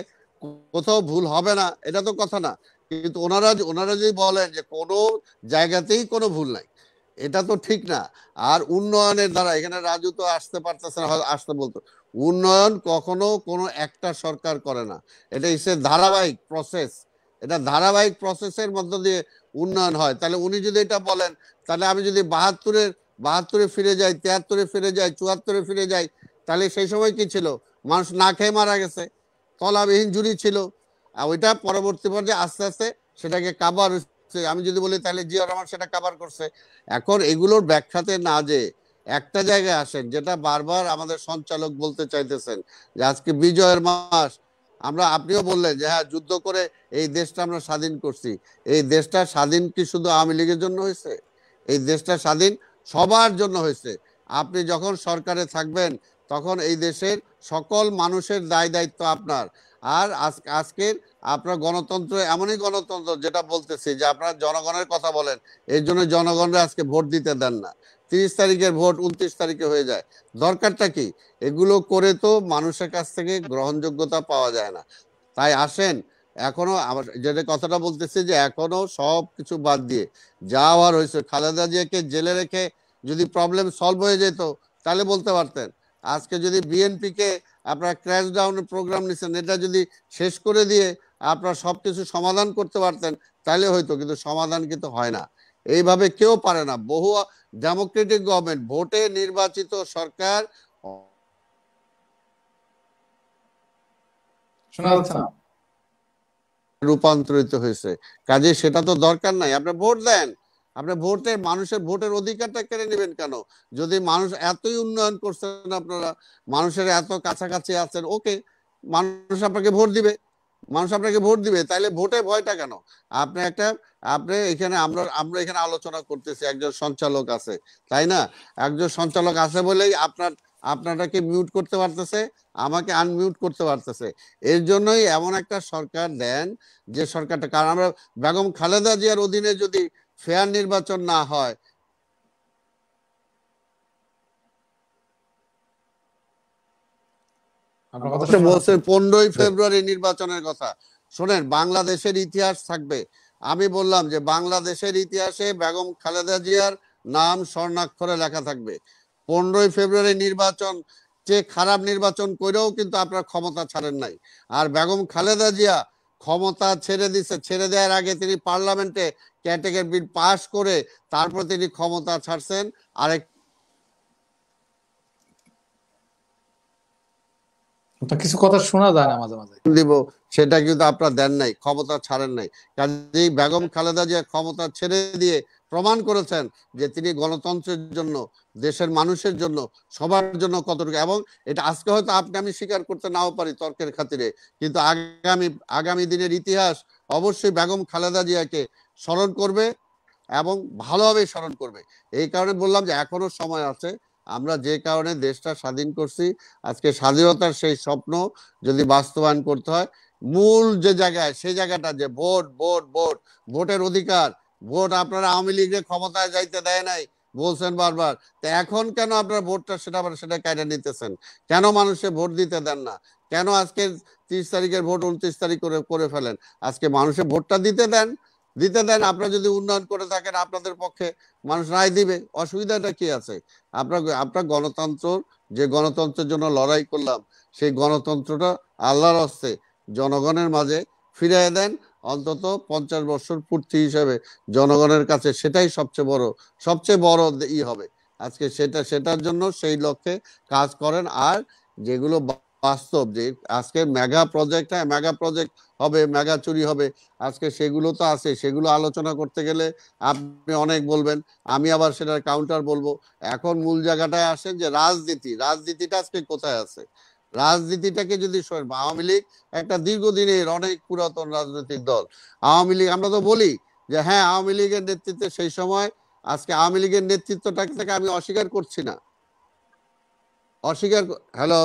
কোথাও ভুল হবে না এটা তো কথা না, কিন্তু ওনারা যদি বলেন যে কোনো জায়গাতেই কোনো ভুল নাই, এটা তো ঠিক না। আর উন্নয়নের দ্বারা এখানে রাজু তো আসতে পারতেছে না, আসতে বলতো, উন্নয়ন কখনো কোনো একটা সরকার করে না, এটা হচ্ছে ধারাবাহিক প্রসেস। এটা ধারাবাহিক প্রসেসের মধ্য দিয়ে উন্নয়ন হয়। তাহলে উনি যদি এটা বলেন, তাহলে আমি যদি 72-এ ফিরে যাই, 73-এ ফিরে যাই, 74-এ ফিরে যাই, তাহলে সেই সময় কি ছিল? মানুষ না খেয়ে মারা গেছে, তলাবিহীন ঝুড়ি ছিল। আর ওইটা পরবর্তী পর্যায়ে আস্তে আস্তে সেটাকে কাভার, আমি যদি বলি তাহলে জিয়া রহমান সেটা কাভার করছে। এখন এগুলোর ব্যাখ্যাতে না যে একটা জায়গায় আসেন, যেটা বারবার আমাদের সঞ্চালক বলতে চাইতেছেন যে আজকে বিজয়ের মাস। আপনিও বললেন যে হ্যাঁ, যুদ্ধ করে এই দেশটা আমরা স্বাধীন করছি। এই দেশটা স্বাধীন কি শুধু আওয়ামী লীগের জন্য হয়েছে? এই দেশটা স্বাধীন সবার জন্য হয়েছে। আপনি যখন সরকারে থাকবেন, তখন এই দেশের সকল মানুষের দায় দায়িত্ব আপনার। আর আজকের আপনার গণতন্ত্র এমনই গণতন্ত্র, যেটা বলতেছি যে আপনারা জনগণের কথা বলেন, এর জন্য জনগণরা আজকে ভোট দিতে দেন না। 30 তারিখের ভোট 29 তারিখে হয়ে যায়। দরকারটা কি? এগুলো করে তো মানুষের কাছ থেকে গ্রহণযোগ্যতা পাওয়া যায় না। তাই আসেন, এখনো আমার যেটা কথাটা বলতেছি যে এখনো সব কিছু বাদ দিয়ে যা হওয়ার হয়েছে, খালেদা জিয়াকে জেলে রেখে যদি প্রবলেম সলভ হয়ে যেত, তাহলে বলতে পারতেন। আজকে যদি বিএনপি কে আপনারা ক্র্যাশ ডাউনের প্রোগ্রাম নিচ্ছেন, এটা যদি শেষ করে দিয়ে আপনারা সবকিছু সমাধান করতে পারতেন, তাহলে হয়তো, কিন্তু সমাধান কিন্তু হয় না। এইভাবে কেউ পারে না। বহু ডেমোক্রেটিক গভর্নমেন্ট, ভোটে নির্বাচিত সরকার শোনা যাচ্ছে না? রূপান্তরিত হয়েছে। কাজে সেটা তো দরকার নাই। আপনি ভোট দেন, আপনি মানুষের ভোটের অধিকারটা কেড়ে নেবেন কেন? যদি মানুষ এতই উন্নয়ন করছেন, আপনারা মানুষের এত কাছাকাছি আছেন, ওকে, মানুষ আপনাকে ভোট দিবে, তাইলে ভোটে ভয়টা কেন? আপনি এখানে আমরা এখানে আলোচনা করতেছি, একজন সঞ্চালক আছে, তাই না? একজন সঞ্চালক আছে বলেই আপনাটাকে মিউট করতে পারতেছে, আমাকে আনমিউট করতে পারতেছে। এর জন্যই এমন একটা সরকার দেন, যে সরকারটা, কারণ আমরা বেগম খালেদা জিয়ার অধীনে যদি ফেয়ার নির্বাচন না হয়, বলছেন 15ই ফেব্রুয়ারি নির্বাচনের কথা। শোনেন, বাংলাদেশের ইতিহাস থাকবে। আমি বললাম যে বাংলাদেশের ইতিহাসে বেগম খালেদা জিয়ার নাম স্বর্ণাক্ষরে লেখা থাকবে। 15ই ফেব্রুয়ারি নির্বাচন যে খারাপ নির্বাচন করেও কিন্তু আপনারা ক্ষমতা ছাড়েন নাই। আর বেগম খালেদা জিয়া ক্ষমতা ছেড়ে দেওয়ার আগে তিনি পার্লামেন্টে ক্যাটেগরি বিল পাস করে তারপর তিনি ক্ষমতা ছাড়ছেন। আরেক কিছু কথা শোনা যায় না মাঝে মাঝে। দিব, সেটা কিন্তু আপনারা দেন নাই, ক্ষমতা ছাড়েন নাই। কাজেই বেগম খালেদা জিয়া ক্ষমতা ছেড়ে দিয়ে প্রমাণ করেছেন যে তিনি গণতন্ত্রের জন্য, দেশের মানুষের জন্য, সবার জন্য কতটুকু। এবং এটা আজকে হয়তো আমি স্বীকার করতে নাও পারি তর্কের খাতিরে, কিন্তু আগামী দিনের ইতিহাস অবশ্যই বেগম খালেদা জিয়াকে স্মরণ করবে এবং ভালোভাবে স্মরণ করবে। এই কারণে বললাম যে এখনো সময় আছে। আমরা যে কারণে দেশটা স্বাধীন করছি, আজকে স্বাধীনতার সেই স্বপ্ন যদি বাস্তবায়ন করতে হয়, মূল যে জায়গায়, সেই জায়গাটা যে ভোটের অধিকার। ভোট আপনারা আওয়ামী লীগের ক্ষমতায় যাইতে দেয় নাই বলছেন বারবার, তো এখন কেন আপনারা ভোটটা সেটা কেটে নিতেছেন? কেন মানুষে ভোট দিতে দেন না? কেন আজকে 30 তারিখের ভোট 29 তারিখ করে ফেলেন? আজকে মানুষের ভোটটা দিতে দেন। আপনারা যদি উন্নয়ন করে থাকেন, আপনাদের পক্ষে মানুষ রায় দিবে, অসুবিধাটা কি আছে? আপনার যে গণতন্ত্রের জন্য লড়াই করলাম, সেই গণতন্ত্রটা আল্লাহর হস্তে জনগণের মাঝে ফিরিয়ে দেন। অন্তত 50 বছর পূর্তি হিসেবে জনগণের কাছে সেটাই সবচেয়ে বড় হবে। আজকে সেটার জন্য সেই লক্ষ্যে কাজ করেন। আর যেগুলো বাস্তব যে আজকে মেগা প্রজেক্ট, হ্যাঁ মেগা প্রজেক্ট হবে, মেগা চুরি হবে, আজকে সেগুলো তো আছে, সেগুলো আলোচনা করতে গেলে আপনি অনেক বলবেন, আমি আবার সেটার কাউন্টার বলবো। এখন মূল জায়গাটায় আসেন যে রাজনীতিটা আজকে কোথায় আছে। রাজনীতিটাকে যদি আওয়ামী লীগ একটা দীর্ঘদিনের অনেক পুরাতন রাজনৈতিক দল। আওয়ামী লীগ আমরা তো বলি যে হ্যাঁ আওয়ামী লীগের নেতৃত্বে সেই সময়, আজকে আওয়ামী লীগের নেতৃত্বটাকে আমি অস্বীকার করছি না, হ্যালো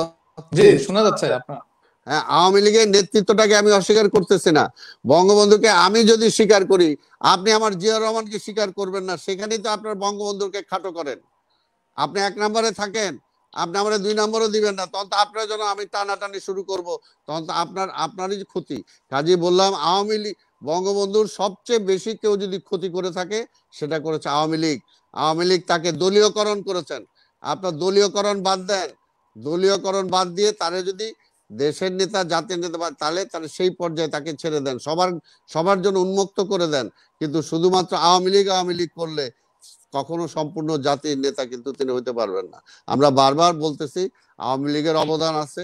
জি শোনা যাচ্ছে আপনার। হ্যাঁ আওয়ামী লীগের নেতৃত্বটাকে আমি অস্বীকার করতেছি না। বঙ্গবন্ধুকে আমি যদি স্বীকার করি, আপনি আমার জিয়াউর রহমানকে স্বীকার করবেন না, সেখানেই তো আপনার বঙ্গবন্ধুকে খাটো করেন। আপনি 1 নম্বরে থাকেন, আপনি আমার 2 নম্বরও দিবেন না, তখন তো আপনার জন্য আমি টানাটানি শুরু করব, তখন তো আপনারই ক্ষতি। কাজে বললাম আওয়ামী লীগ, বঙ্গবন্ধুর সবচেয়ে বেশি কেউ যদি ক্ষতি করে থাকে সেটা করেছে আওয়ামী লীগ। আওয়ামী লীগ তাকে দলীয়করণ করেছেন। আপনার দলীয়করণ বাদ দেন, দলীয়করণ বাদ দিয়ে তারে যদি দেশের নেতা, জাতির নেতা তাহলে সেই পর্যায়ে তাকে ছেড়ে দেন, সবার জন্য উন্মুক্ত করে দেন। কিন্তু শুধুমাত্র আওয়ামী লীগ করলে কখনো সম্পূর্ণ জাতির নেতা কিন্তু তিনি হইতে পারবেন না। আমরা বারবার বলতেছি আওয়ামী লীগের অবদান আছে,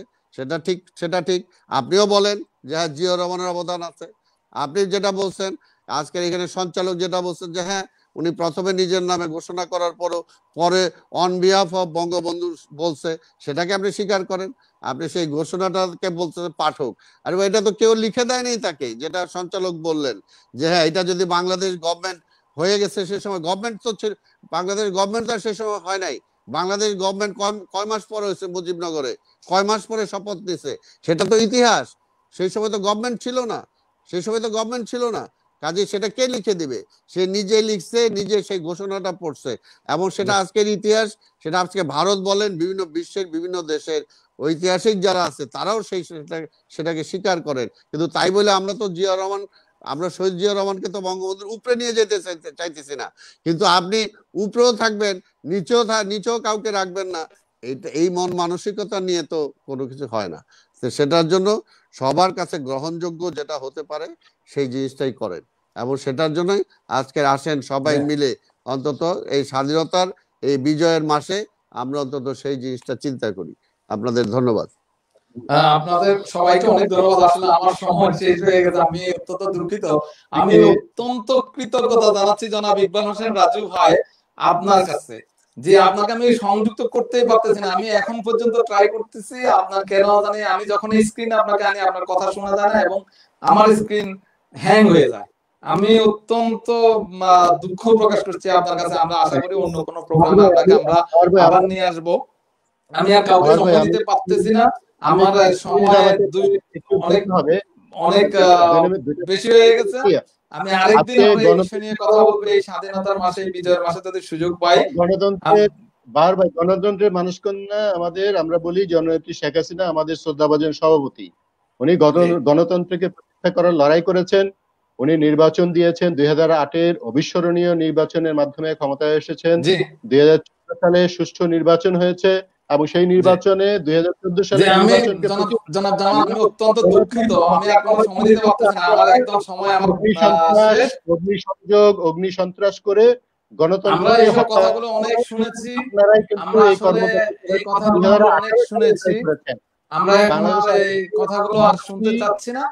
সেটা ঠিক। আপনিও বলেন যে হ্যাঁ জিয়াউর রহমানের অবদান আছে। আপনি যেটা বলছেন আজকের এখানে সঞ্চালক যেটা বলছেন যে হ্যাঁ উনি প্রথমে নিজের নামে ঘোষণা করার পরও পরে অন বিহাফ অফ বঙ্গবন্ধু বলছে, সেটাকে আপনি স্বীকার করেন। আপনি সেই ঘোষণাটাকে বলতেছেন পাঠক, আর এটা তো কেউ লিখে দেয়নি তাকে, যেটা সঞ্চালক বললেন যে হ্যাঁ এটা যদি বাংলাদেশ গভর্নমেন্ট হয়ে গেছে, সে সময় গভর্নমেন্ট তো বাংলাদেশ গভর্নমেন্ট তো সে সময় হয় নাই। বাংলাদেশ গভর্নমেন্ট কয় মাস পরে হয়েছে মুজিবনগরে, কয় মাস পরে শপথ নিছে, সেটা তো ইতিহাস। সেই সময় তো গভর্নমেন্ট ছিল না, কাজে সেটা কে লিখে দিবে? সে নিজে লিখছে, নিজে সেই ঘোষণাটা পড়ছে, এবং সেটা আজকের ইতিহাস। সেটা আজকে ভারত বলেন, বিভিন্ন বিশ্বের বিভিন্ন দেশের ঐতিহাসিক যারা আছে তারাও সেটাকে স্বীকার করেন। কিন্তু তাই বলে আমরা শহীদ জিয়াউর রহমানকে তো বঙ্গবন্ধুর উপরে নিয়ে যেতে চাইতেছি না, কিন্তু আপনি উপরেও থাকবেন, নিচেও কাউকে রাখবেন না, এই মন মানসিকতা নিয়ে তো কোনো কিছু হয় না। তো সেটার জন্য সবার কাছে গ্রহণযোগ্য যেটা হতে পারে সেই জিনিসটাই করেন, এবং সেটার জন্যই আজকে আসেন সবাই মিলে অন্তত এই স্বাধীনতার এই বিজয়ের মাসে আমরা অন্তত সেই জিনিসটা চিন্তা করি। আপনাদের ধন্যবাদ। আপনাদের সবাইকে অনেক ধন্যবাদ। আসলে আমার সময় শেষ হয়ে গেছে, আমি অত্যন্ত দুঃখিত। আমি অত্যন্ত কৃতজ্ঞতা জানাচ্ছি জনাব ইকবাল হোসেন রাজু ভাই আপনার কাছে, যে আপনাকে আমি সংযুক্ত করতেই পারতেছি না। আমি এখন পর্যন্ত ট্রাই করতেছি, আপনার কেন জানি আমি যখন স্ক্রিনে আপনাকে আনি আপনার কথা শোনা যায় না এবং আমার স্ক্রিন হ্যাং হয়ে যায়। আমি অত্যন্ত দুঃখ প্রকাশ করছি আপনার কাছে। আমরা আশা করি অন্য কোনো প্রোগ্রামে আপনাকে আমরা আবার নিয়ে আসবো। আমি আর কাউকে সময় দিতে পারতেছি না, আমার সময় অনেক বেশি হয়ে গেছে। আমি আরেকদিন এই বিষয় নিয়ে কথা বলবো, এই স্বাধীনতার মাসে, বিজয়ের মাসে যদি সুযোগ পাই। গণতন্ত্রের মানুষকন্যা আমাদের, আমরা বলি জননেত্রী শেখ হাসিনা আমাদের শ্রদ্ধাভাজন সভাপতি। উনি গণতন্ত্রকে প্রতিষ্ঠা করার লড়াই করেছেন। উনি নির্বাচন দিয়েছেন, 2008-এর অবিস্মরণীয় নির্বাচনের মাধ্যমে ক্ষমতায় এসেছেন। 2014 সালে সুষ্ঠু নির্বাচন হয়েছে, এবং সেই নির্বাচনে 2014 সালে আমি অত্যন্ত দুঃখিত, আমি আর কোনো সময় দিতে পারতেছি না, আমার একদম সময় আমার অগ্নিসন্ত্রাস করে গণতন্ত্র কথাগুলো অনেক শুনেছি, আমরা আসলে এই কথাগুলো অনেক শুনেছি, আমরা এই কথাগুলো আর শুনতে চাচ্ছি না।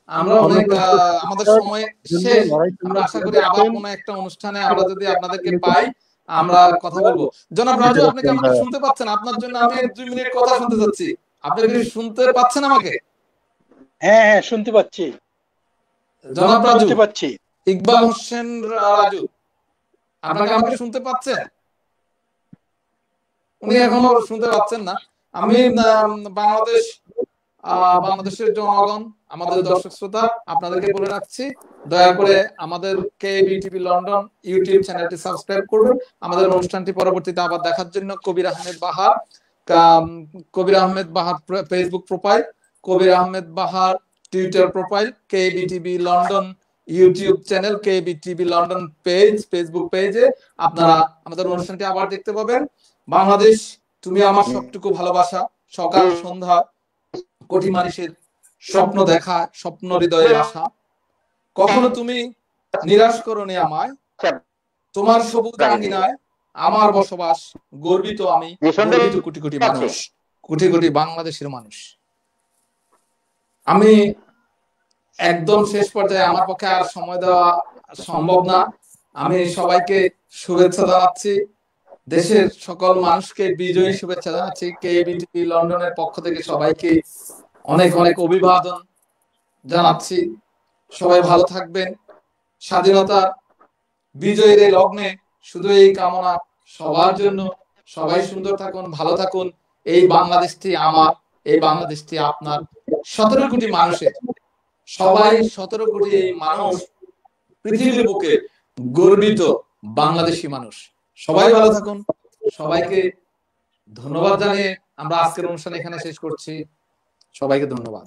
আমরা অনেক আমাদের সময় শেষ। আমরা আশা করি আবার কোনো একটা অনুষ্ঠানে আমরা যদি আপনাদেরকে পাই আমরা কথা বলবো। জনাব রাজু, আপনি কি আমাকে শুনতে পাচ্ছেন? আপনার জন্য আমি 2 মিনিট কথা শুনতে যাচ্ছি। আপনি কি শুনতে পাচ্ছেন আমাকে? হ্যাঁ হ্যাঁ শুনতে পাচ্ছি। জনাব রাজু, শুনতে পাচ্ছি। ইকবাল হোসেন রাজু, আপনাকে আমাকে শুনতে পাচ্ছেন? উনি এখনো শুনতে পাচ্ছেন না। আমি বাংলাদেশের জনগণ, আমাদের দর্শক শ্রোতা, আপনাদেরকে বলে রাখছি, দয়া করে আমাদের কেবিটিভি লন্ডন ইউটিউব চ্যানেলটি সাবস্ক্রাইব করবেন। আমাদের অনুষ্ঠানটি পরবর্তীতে আবার দেখার জন্য Kabir Ahmed Bahar Facebook profile, Kabir Ahmed Bahar Twitter profile, KBTV London YouTube channel, KBTV London page Facebook পেজে আপনারা আমাদের অনুষ্ঠানটি আবার দেখতে পাবেন। বাংলাদেশ তুমি আমার সবটুকু ভালোবাসা, সকাল সন্ধ্যা কোটি মানুষের স্বপ্ন দেখা, স্বপ্ন হৃদয়ে আসা, কখনো তুমি নিরাশ করোনি আমায়, তোমার সবুজ আঙ্গিনায় আমার বসবাস, গর্বিত আমি, গর্বিত কোটি কোটি মানুষ, কোটি কোটি বাংলাদেশের মানুষ। আমি একদম শেষ পর্যায়ে, আমার পক্ষে আর সময় দেওয়া সম্ভব না। আমি সবাইকে শুভেচ্ছা জানাচ্ছি, দেশের সকল মানুষকে বিজয়ী শুভেচ্ছা জানাচ্ছি। কেবিটিভি লন্ডনের পক্ষ থেকে সবাইকে অনেক অনেক অভিবাদন জানাচ্ছি। সবাই ভালো থাকবেন। স্বাধীনতা বিজয়ের এই লগ্নে শুধু এই কামনা সবার জন্য, সবাই সুন্দর থাকুন, ভালো থাকুন। এই বাংলাদেশটি আমার, এই বাংলাদেশটি আপনার, 17 কোটি মানুষের, সবাই 17 কোটি এই মানুষ পৃথিবীর বুকে গর্বিত বাংলাদেশি মানুষ। সবাই ভালো থাকুন। সবাইকে ধন্যবাদ জানিয়ে আমরা আজকের অনুষ্ঠান এখানে শেষ করছি। সবাইকে ধন্যবাদ।